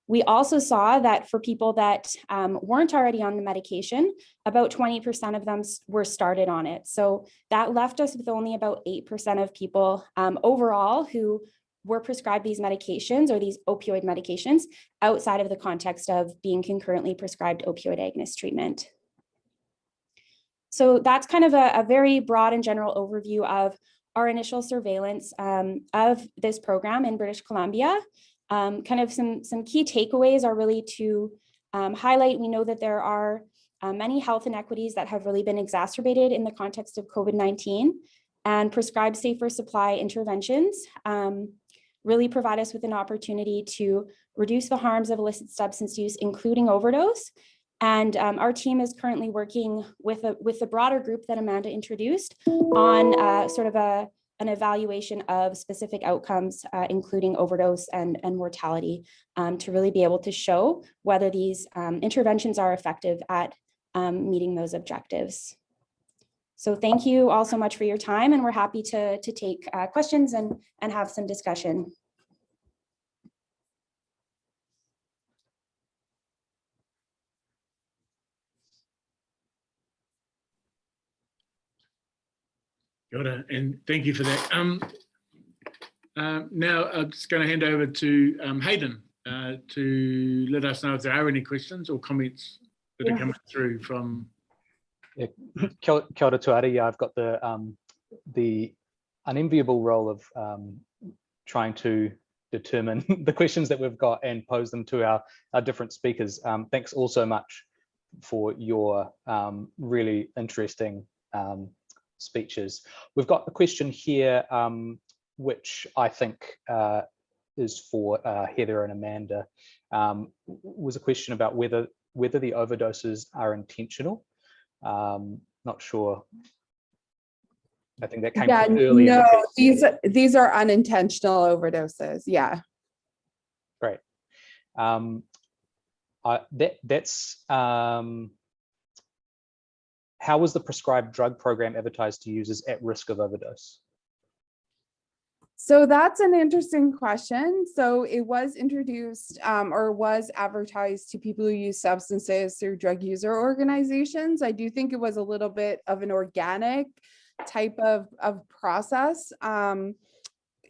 We also saw that for people that weren't already on the medication, about 20% of them were started on it. So that left us with only about 8% of people overall who were prescribed these medications or these opioid medications outside of the context of being concurrently prescribed opioid agonist treatment. So that's kind of a very broad and general overview of our initial surveillance of this program in British Columbia. Kind of some key takeaways are really to highlight, we know that there are many health inequities that have really been exacerbated in the context of COVID-19, and prescribed safer supply interventions really provide us with an opportunity to reduce the harms of illicit substance use, including overdose. And our team is currently working with the broader group that Amanda introduced on sort of an evaluation of specific outcomes, including overdose and mortality, to really be able to show whether these interventions are effective at meeting those objectives. So thank you all so much for your time, and we're happy to take questions and have some discussion. Got it, and thank you for that. Now I'm just going to hand over to Hayden to let us know if there are any questions or comments that are coming through from. Yeah. Kia ora tuari. Yeah, I've got the unenviable role of trying to determine the questions that we've got and pose them to our different speakers. Thanks also much for your really interesting speeches. We've got a question here, which I think is for Heather and Amanda. Was a question about whether the overdoses are intentional. Not sure. I think that came from earlier. No, these are unintentional overdoses. Yeah. Great. That's how was the prescribed drug program advertised to users at risk of overdose? So that's an interesting question. So it was introduced or was advertised to people who use substances through drug user organizations. I do think it was a little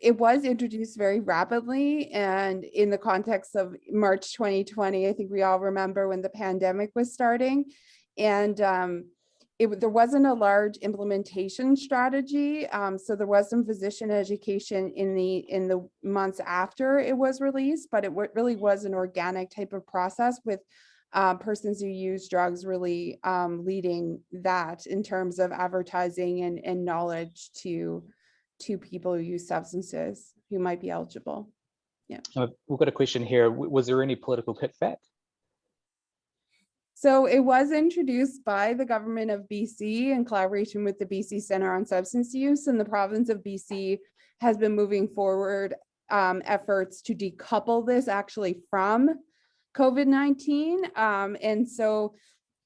it was introduced very rapidly, and in the context of March 2020, I think we all remember when the pandemic was starting, and there wasn't a large implementation strategy. So there was some physician education in the months after it was released, but it really was an organic type of process with persons who use drugs really leading that in terms of advertising and knowledge to people who use substances who might be eligible. Yeah. We've got a question here. Was there any political kickback? So it was introduced by the government of BC in collaboration with the BC Centre on Substance Use, and the province of BC has been moving forward efforts to decouple this actually from COVID-19. And so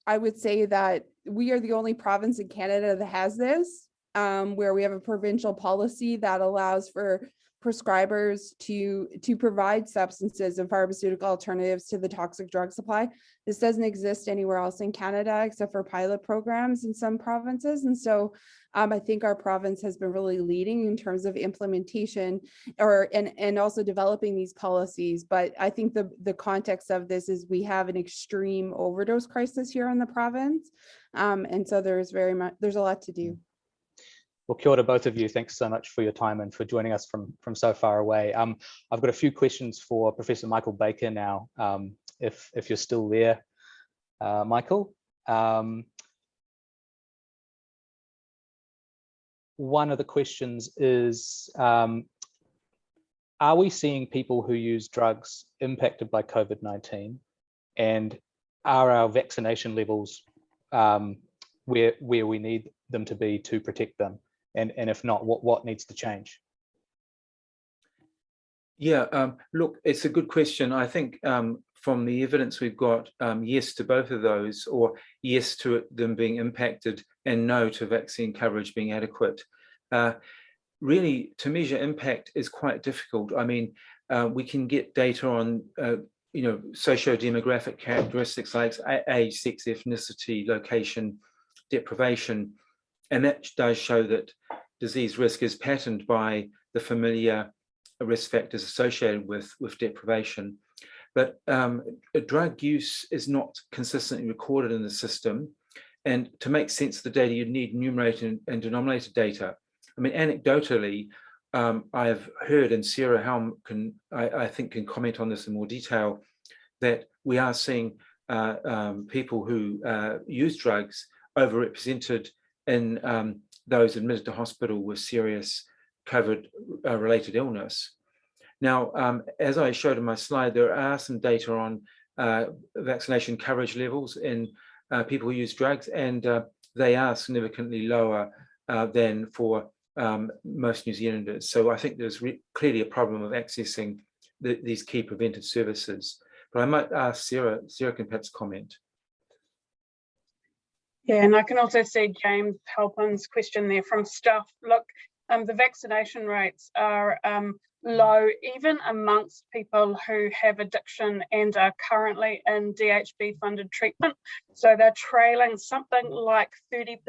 I would say that we are the only province in Canada that has this, where we have a provincial policy that allows for prescribers to provide substances and pharmaceutical alternatives to the toxic drug supply. This doesn't exist anywhere else in Canada except for pilot programs in some provinces. And so I think our province has been really leading in terms of implementation and also developing these policies. But I think the context of this is we have an extreme overdose crisis here in the province. And so there's a lot to do. Well, kia ora, both of you. Thanks so much for your time and for joining us from so far away. I've got a few questions for Professor Michael Baker now, if you're still there, Michael. One of the questions is, are we seeing people who use drugs impacted by COVID-19, and are our vaccination levels where we need them to be to protect them? And if not, what needs to change? Yeah, look, it's a good question. I think from the evidence we've got, yes to both of those, or yes to them being impacted and no to vaccine coverage being adequate. Really, to measure impact is quite difficult. I mean, we can get data on socio-demographic characteristics like age, sex, ethnicity, location, deprivation, and that does show that disease risk is patterned by the familiar risk factors associated with deprivation. But drug use is not consistently recorded in the system. And to make sense of the data, you need numerator and denominator data. I mean, anecdotally, I've heard, and Sarah Helm I think can comment on this in more detail, that we are seeing people who use drugs overrepresented in those admitted to hospital with serious COVID-related illness. Now, as I showed in my slide, there are some data on vaccination coverage levels in people who use drugs, and they are significantly lower than for most New Zealanders. So I think there's clearly a problem of accessing these key preventive services. But I might ask Sarah can perhaps comment. Yeah, and I can also see James Halpin's question there from staff. Look, the vaccination rates are low, even amongst people who have addiction and are currently in DHB-funded treatment. So they're trailing something like 30%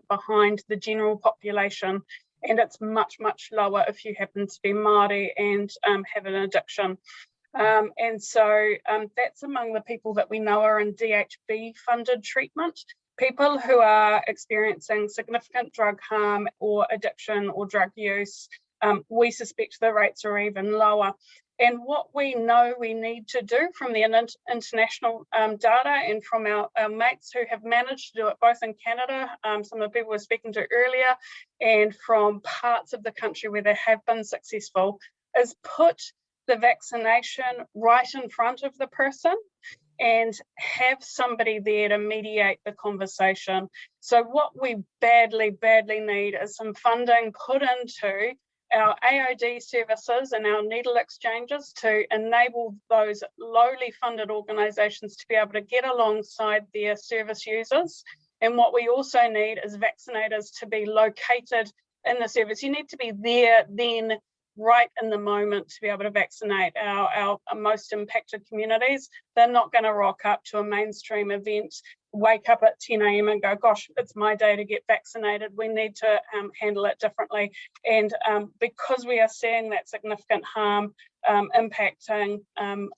behind the general population, and it's much, much lower if you happen to be Māori and have an addiction. And so that's among the people that we know are in DHB-funded treatment. People who are experiencing significant drug harm or addiction or drug use, we suspect the rates are even lower. And what we know we need to do from the international data and from our mates who have managed to do it both in Canada, some of the people we're speaking to earlier, and from parts of the country where they have been successful, is put the vaccination right in front of the person and have somebody there to mediate the conversation. So what we badly, badly need is some funding put into our AOD services and our needle exchanges to enable those lowly funded organisations to be able to get alongside their service users. And what we also need is vaccinators to be located in the service. You need to be there then right in the moment to be able to vaccinate our most impacted communities. They're not going to rock up to a mainstream event, wake up at 10 a.m. and go, gosh, it's my day to get vaccinated. We need to handle it differently. And because we are seeing that significant harm impacting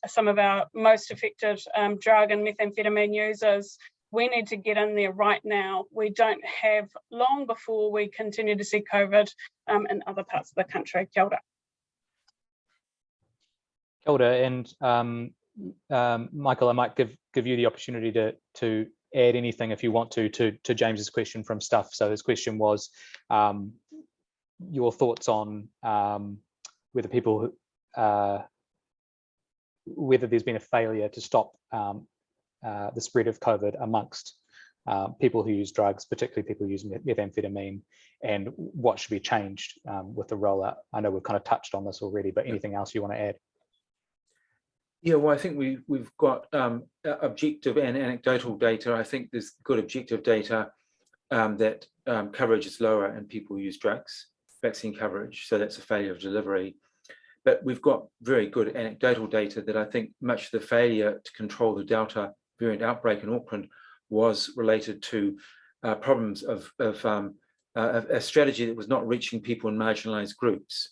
some of our most affected drug and methamphetamine users, we need to get in there right now. We don't have long before we continue to see COVID in other parts of the country. Kia ora. Kia ora, and Michael, I might give you the opportunity to add anything if you want to James's question from Stuff. So his question was your thoughts on whether people whether there's been a failure to stop the spread of COVID amongst people who use drugs, particularly people who use methamphetamine, and what should be changed with the rollout. I know we've kind of touched on this already, but anything else you want to add? Yeah, well, I think we've got objective and anecdotal data. I think there's good objective data that coverage is lower in people who use drugs, vaccine coverage, so that's a failure of delivery. But we've got very good anecdotal data that I think much of the failure to control the Delta variant outbreak in Auckland was related to problems of a strategy that was not reaching people in marginalised groups.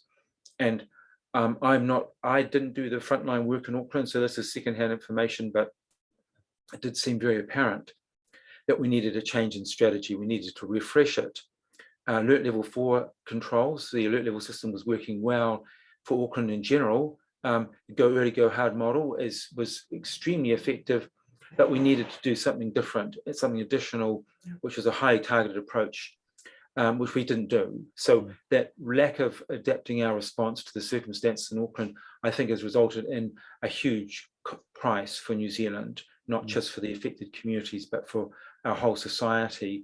And I didn't do the frontline work in Auckland, so this is secondhand information, but it did seem very apparent that we needed a change in strategy. We needed to refresh it. Alert level 4 controls, the alert level system was working well for Auckland in general. Go early, go hard model was extremely effective, but we needed to do something different, something additional, which was a highly targeted approach, which we didn't do. So that lack of adapting our response to the circumstances in Auckland, I think, has resulted in a huge price for New Zealand, not just for the affected communities, but for our whole society.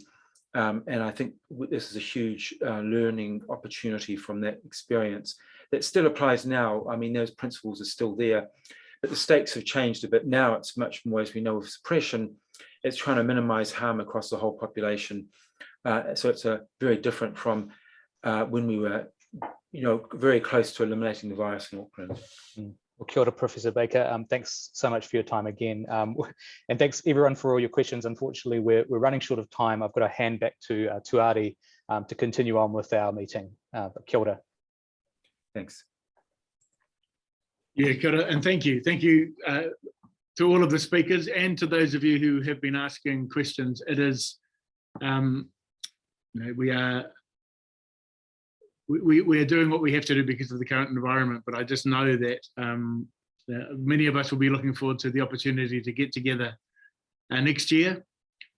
And I think this is a huge learning opportunity from that experience that still applies now. I mean, those principles are still there, but the stakes have changed a bit. Now it's much more, as we know, with suppression, it's trying to minimize harm across the whole population. So it's very different from when we were, very close to eliminating the virus in Auckland. Well, kia ora, Professor Baker. Thanks so much for your time again. And thanks everyone for all your questions. Unfortunately, we're running short of time. I've got to hand back to Tuari to continue on with our meeting. But kia ora. Thanks. Yeah, kia ora, and thank you. Thank you to all of the speakers and to those of you who have been asking questions. It is, we are doing what we have to do because of the current environment, but I just know that many of us will be looking forward to the opportunity to get together next year,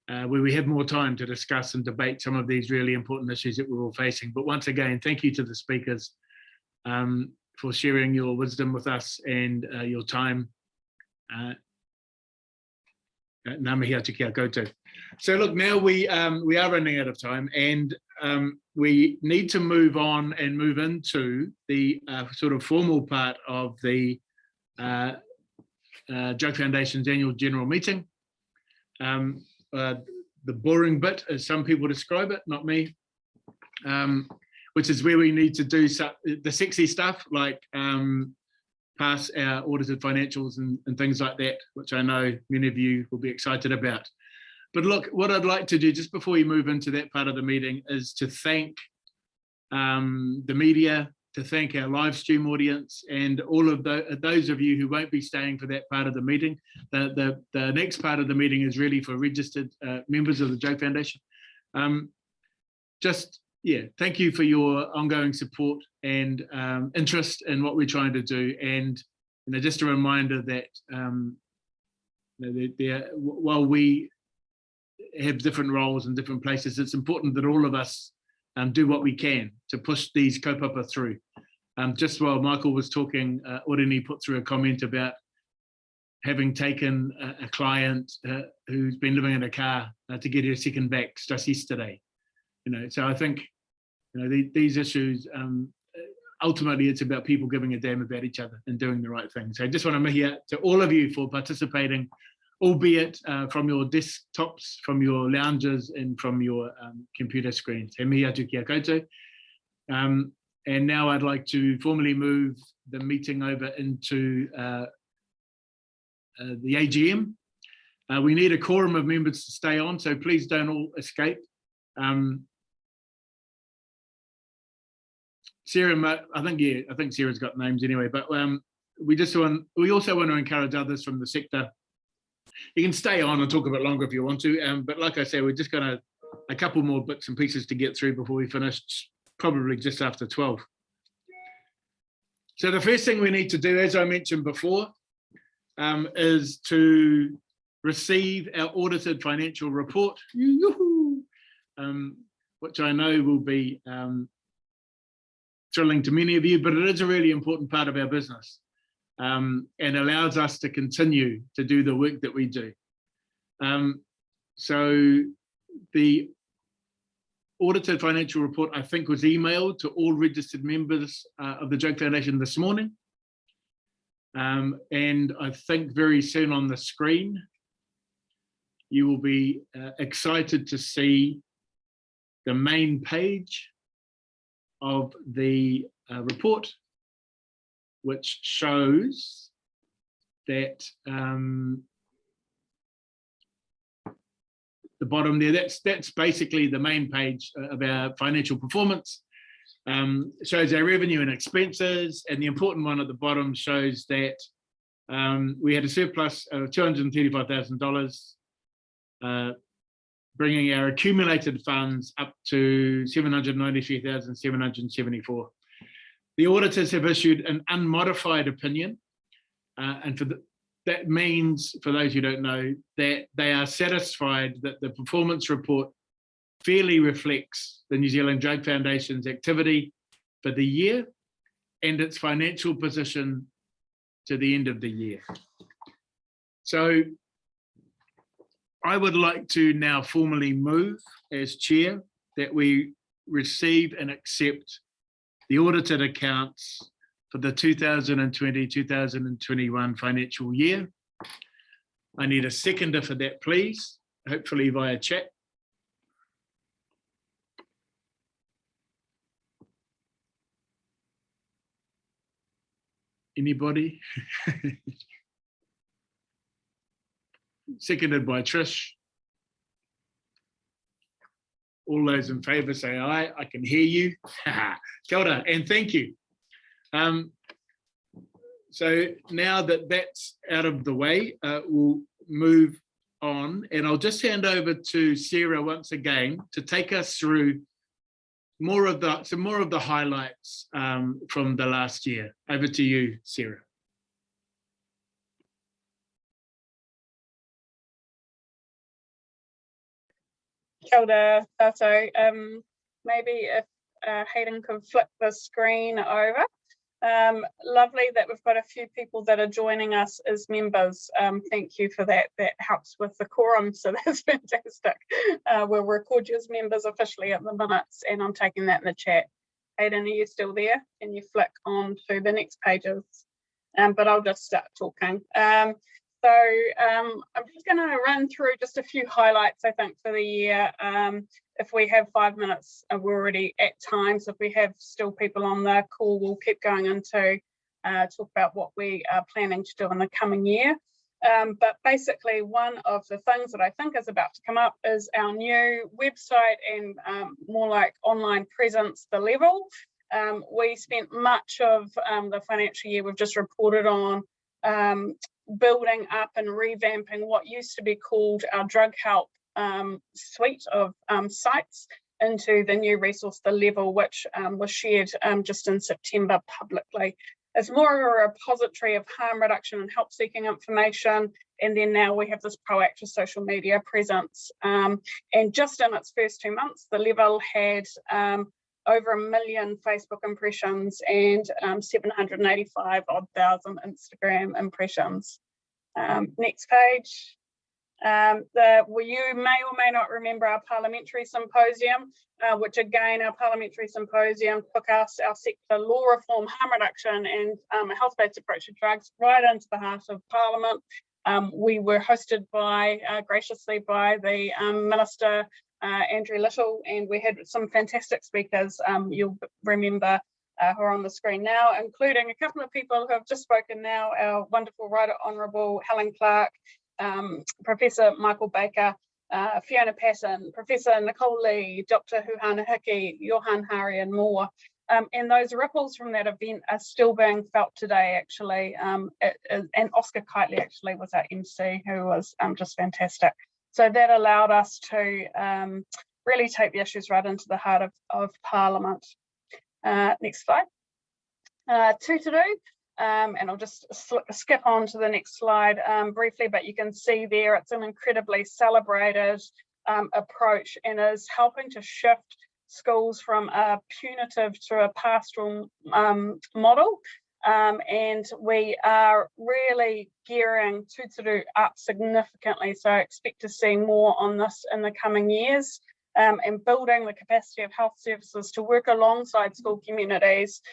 where we have more time to discuss and debate some of these really important issues that we're all facing. But once again, thank you to the speakers for sharing your wisdom with us and your time. Ngā mihi atu kia koutou. So look, now we are running out of time, and we need to move on and move into the sort of formal part of the Drug Foundation's annual general meeting. The boring bit, as some people describe it, not me, which is where we need to do the sexy stuff like pass our audited financials and things like that, which I know many of you will be excited about. But look, what I'd like to do just before we move into that part of the meeting is to thank the media, to thank our live stream audience, and all of those of you who won't be staying for that part of the meeting. The next part of the meeting is really for registered members of the Drug Foundation. Thank you for your ongoing support and interest in what we're trying to do. And just a reminder that while we have different roles in different places, it's important that all of us do what we can to push these kaupapa through. Just while Michael was talking, Orini put through a comment about having taken a client who's been living in a car to get her second vax just yesterday. So I think these issues, ultimately it's about people giving a damn about each other and doing the right thing. So I just want to mihi out to all of you for participating, albeit from your desktops, from your lounges, and from your computer screens. He mihi atu kia koutou. And now I'd like to formally move the meeting over into the AGM. We need a quorum of members to stay on, so please don't all escape. Sarah, I think Sarah's got names anyway, but we also want to encourage others from the sector. You can stay on and talk a bit longer if you want to, but like I say, we're just going a couple more bits and pieces to get through before we finish, probably just after 12. So the first thing we need to do, as I mentioned before, is to receive our audited financial report, which I know will be thrilling to many of you, but it is a really important part of our business, and allows us to continue to do the work that we do. So the audited financial report, I think, was emailed to all registered members of the Drug Foundation this morning. And I think very soon on the screen, you will be excited to see the main page of the report, which shows that the bottom there, that's basically the main page of our financial performance. Shows our revenue and expenses, and the important one at the bottom shows that we had a surplus of $235,000, bringing our accumulated funds up to $793,774. The auditors have issued an unmodified opinion, and that means, for those who don't know, that they are satisfied that the performance report fairly reflects the New Zealand Drug Foundation's activity for the year and its financial position to the end of the year. So I would like to now formally move as chair that we receive and accept the audited accounts for the 2020-2021 financial year. I need a seconder for that, please, hopefully via chat. Anybody? Seconded by Trish. All those in favour say aye. I can hear you. Kia ora, and thank you. So now that that's out of the way, we'll move on, and I'll just hand over to Sarah once again to take us through some more of the highlights from the last year. Over to you, Sarah. Kia ora, tātou. Maybe if Hayden could flip the screen over. Lovely that we've got a few people that are joining us as members. Thank you for that. That helps with the quorum, so that's fantastic. We'll record you as members officially at the minutes, and I'm taking that in the chat. Hayden, are you still there? Can you flick on to the next pages? But I'll just start talking. So I'm just going to run through just a few highlights, I think, for the year. If we have 5 minutes, we're already at time. So if we have still people on the call, we'll keep going into talk about what we are planning to do in the coming year. But basically, one of the things that I think is about to come up is our new website and more like online presence, The Level. We spent much of the financial year we've just reported on building up and revamping what used to be called our drug help suite of sites into the new resource, The Level, which was shared just in September publicly. It's more of a repository of harm reduction and help seeking information, and then now we have this proactive social media presence. And just in its first 2 months, The Level had over 1 million Facebook impressions and 785,000 Instagram impressions. Next page. You may or may not remember our parliamentary symposium, which again, our parliamentary symposium took us, our sector law reform, harm reduction and a health-based approach to drugs right into the heart of Parliament. We were hosted graciously by the Minister, Andrew Little, and we had some fantastic speakers. You'll remember who are on the screen now, including a couple of people who have just spoken now, our wonderful Right Honourable Helen Clark, Professor Michael Baker, Fiona Patton, Professor Nicole Lee, Dr. Huhana Hickey, Johan Hari and more. And those ripples from that event are still being felt today, actually. And Oscar Kitely actually was our MC, who was just fantastic. So that allowed us to really take the issues right into the heart of Parliament. Next slide. Two to do. And I'll just skip on to the next slide briefly, but you can see there it's an incredibly celebrated approach and is helping to shift schools from a punitive to a pastoral model. And we are really gearing Tutoru up significantly. So I expect to see more on this in the coming years. And building the capacity of health services to work alongside school communities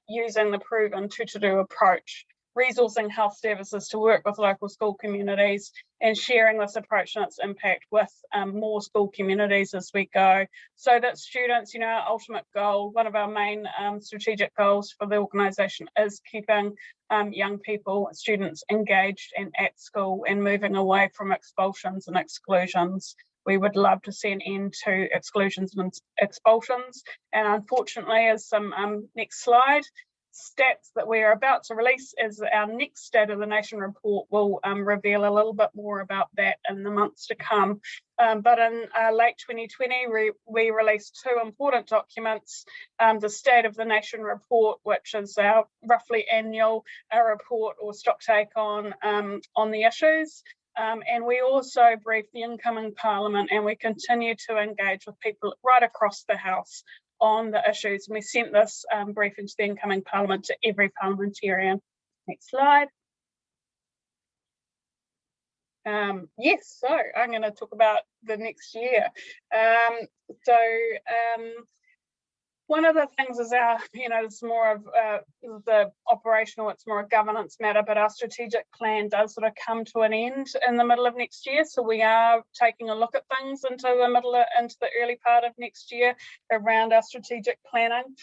using the proven Tutoru approach, resourcing health services to work with local school communities and sharing this approach and its impact with more school communities as we go, so that students, you know, our ultimate goal, one of our main strategic goals for the organisation is keeping young people, students engaged and at school and moving away from expulsions and exclusions. We would love to see an end to exclusions and expulsions. And unfortunately, as some next slide, stats that we're about to release as our next State of the Nation report will reveal a little bit more about that in the months to come. But in late 2020, we released two important documents, the State of the Nation report, which is our roughly annual report or stock take on the issues. And we also briefed the incoming Parliament, and we continue to engage with people right across the House on the issues. And we sent this briefing to the incoming Parliament to every parliamentarian. Next slide. Yes, so I'm going to talk about the next year. One of the things is it's more of the operational, it's more a governance matter, but our strategic plan does sort of come to an end in the middle of next year. So we are taking a look at things into the early part of next year around our strategic planning.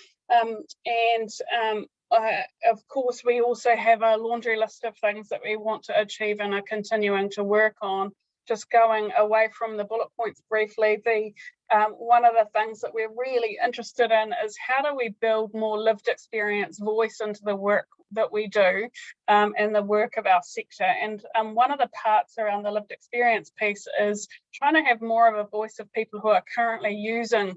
Of course, we also have a laundry list of things that we want to achieve and are continuing to work on. Just going away from the bullet points briefly, one of the things that we're really interested in is how do we build more lived experience voice into the work that we do and the work of our sector. And one of the parts around the lived experience piece is trying to have more of a voice of people who are currently using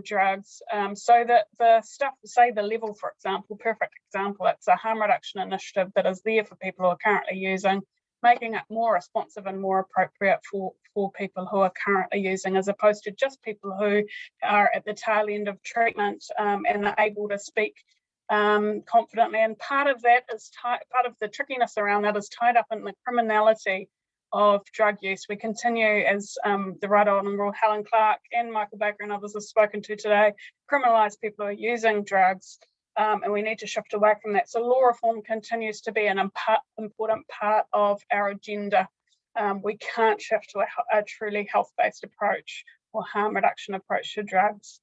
drugs, so that the stuff, say the level, for example, perfect example, it's a harm reduction initiative that is there for people who are currently using, making it more responsive and more appropriate for people who are currently using, as opposed to just people who are at the tail end of treatment and are able to speak confidently. And part of that is part of the trickiness around that is tied up in the criminality of drug use. We continue, as the Right Honourable Helen Clark and Michael Baker and others have spoken to today, criminalise people who are using drugs. And we need to shift away from that. So law reform continues to be an important part of our agenda. We can't shift to a truly health-based approach or harm reduction approach to drugs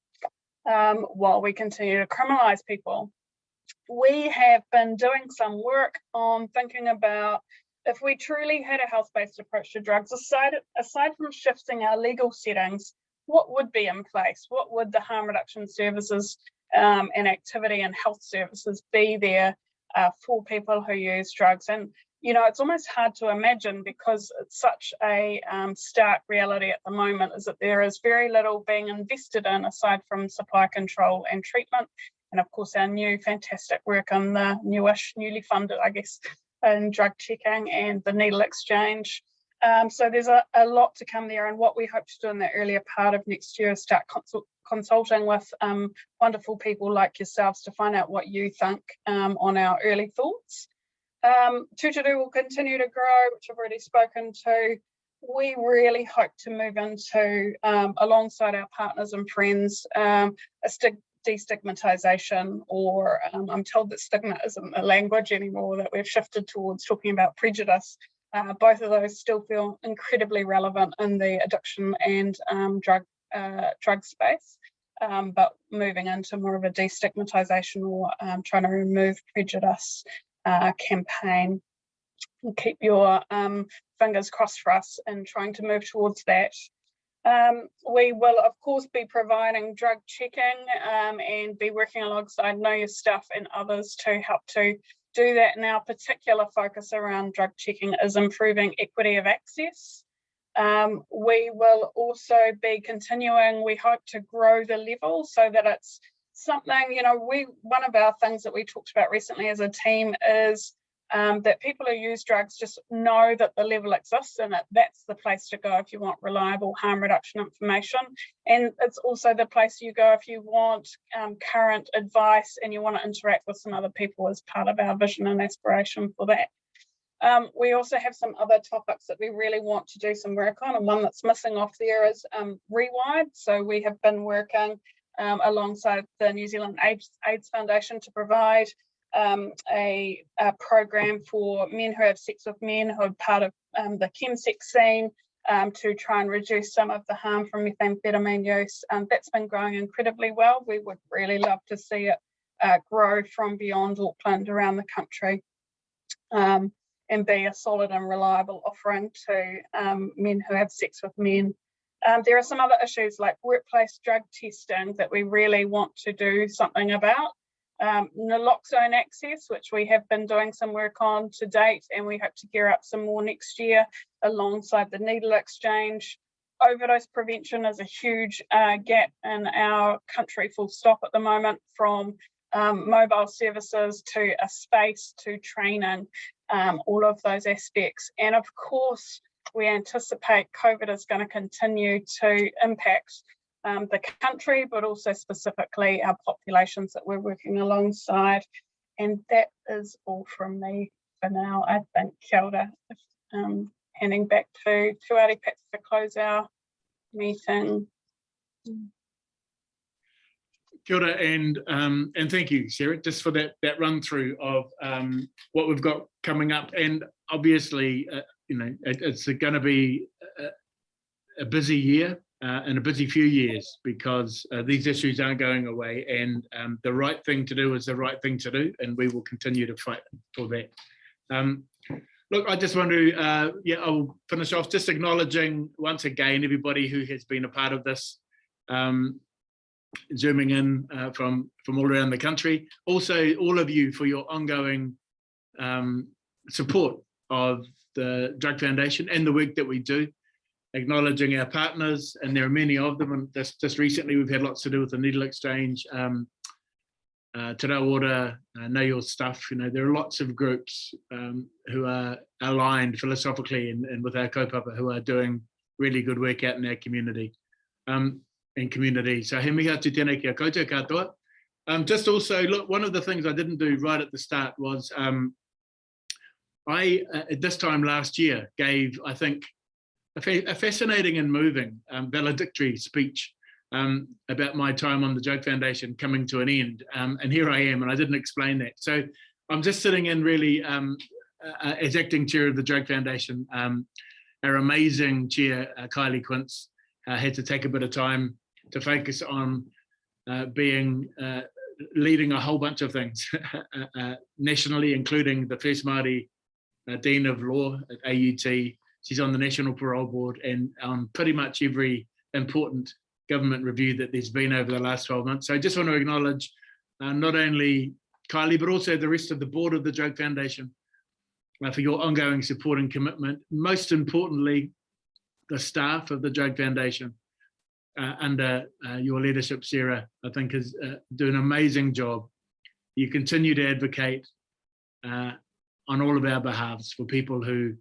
while we continue to criminalise people. We have been doing some work on thinking about if we truly had a health-based approach to drugs, aside from shifting our legal settings, what would be in place? What would the harm reduction services and activity and health services be there for people who use drugs? And, you know, it's almost hard to imagine because it's such a stark reality at the moment is that there is very little being invested in aside from supply control and treatment. And of course, our new fantastic work on the newly funded, I guess, in drug checking and the needle exchange. So there's a lot to come there, and what we hope to do in the earlier part of next year is start consulting with wonderful people like yourselves to find out what you think on our early thoughts. Tutoru will continue to grow, which I've already spoken to. We really hope to move into, alongside our partners and friends, a destigmatisation, or I'm told that stigma isn't a language anymore, that we've shifted towards talking about prejudice. Both of those still feel incredibly relevant in the addiction and drug space. but moving into more of a destigmatisation or trying to remove prejudice campaign. We'll keep your fingers crossed for us in trying to move towards that. We will, of course, be providing drug checking and be working alongside Know Your Stuff and others to help to do that. And our particular focus around drug checking is improving equity of access. We will also be continuing, we hope, to grow the level so that it's something, you know, one of our things that we talked about recently as a team is that people who use drugs just know that the level exists and that that's the place to go if you want reliable harm reduction information. And it's also the place you go if you want current advice and you want to interact with some other people as part of our vision and aspiration for that. We also have some other topics that we really want to do some work on, and one that's missing off there is Rewired. So we have been working alongside the New Zealand AIDS Foundation to provide a program for men who have sex with men who are part of the chemsex scene to try and reduce some of the harm from methamphetamine use. That's been growing incredibly well. We would really love to see it grow from beyond Auckland around the country and be a solid and reliable offering to men who have sex with men. There are some other issues like workplace drug testing that we really want to do something about. Naloxone access, which we have been doing some work on to date, and we hope to gear up some more next year alongside the needle exchange. Overdose prevention is a huge gap in our country, full stop, at the moment, from mobile services to a space to training, all of those aspects. And of course, we anticipate COVID is going to continue to impact the country, but also specifically our populations that we're working alongside. And that is all from me for now, I think. Kia ora. Handing back to Tuari perhaps to close our meeting. Kia ora, and thank you, Sarah, just for that run through of what we've got coming up. And obviously, you know, it's going to be a busy year. And a busy few years, because these issues aren't going away, and the right thing to do is the right thing to do, and we will continue to fight for that. Look, I just want to, I'll finish off just acknowledging once again everybody who has been a part of this, zooming in from all around the country. Also, all of you for your ongoing support of the Drug Foundation and the work that we do. Acknowledging our partners, and there are many of them, and just recently we've had lots to do with the needle exchange, Te Rawora, Know Your Stuff. You know, there are lots of groups who are aligned philosophically and with our kaupapa who are doing really good work out in our community. So he mihi atu tēnei kia koutou katoa. Just also, look, one of the things I didn't do right at the start was I, at this time last year, gave, I think, a fascinating and moving valedictory speech about my time on the Drug Foundation coming to an end. And here I am, and I didn't explain that. So I'm just sitting in really as acting chair of the Drug Foundation. Our amazing chair, Kylie Quince, had to take a bit of time to focus on leading a whole bunch of things nationally, including the first Māori Dean of Law at AUT. She's on the National Parole Board and on pretty much every important government review that there's been over the last 12 months. So I just want to acknowledge not only Kylie, but also the rest of the board of the Drug Foundation for your ongoing support and commitment. Most importantly, the staff of the Drug Foundation under your leadership, Sarah, I think is doing an amazing job. You continue to advocate on all of our behalves for people who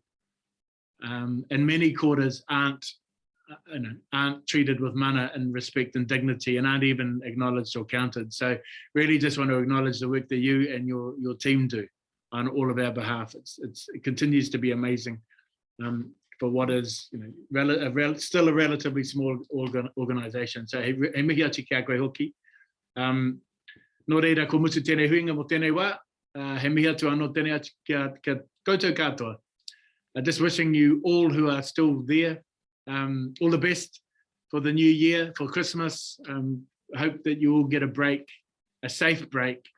in many quarters aren't treated with mana and respect and dignity, and aren't even acknowledged or counted. So really just want to acknowledge the work that you and your team do on all of our behalf. It continues to be amazing for what is, you know, still a relatively small organisation. So he mihi atu kia koe hoki. Nō reira ko mutu tēnei huinga mo tēnei wā, he mihi atu anō tēnei atu kia koutou katoa. Just wishing you all who are still there all the best for the new year, for Christmas, hope that you all get a break, a safe break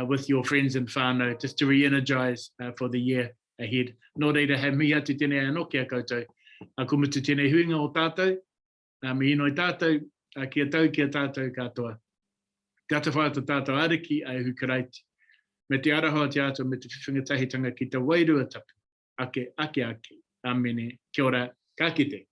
with your friends and whānau, just to re-energize for the year ahead. Nō reira, he mihi atu tēnei anō kia koutou. A kumutu tēnei huinga o tātou, me ino i tātou, kia tātou katoa. Kia te whaata tātou ariki ai hukarauti. Me te arahoa te ato, me te whiwhinga tahitanga ki te wairua tapu. Ake. Amene, kia ora, ka kite.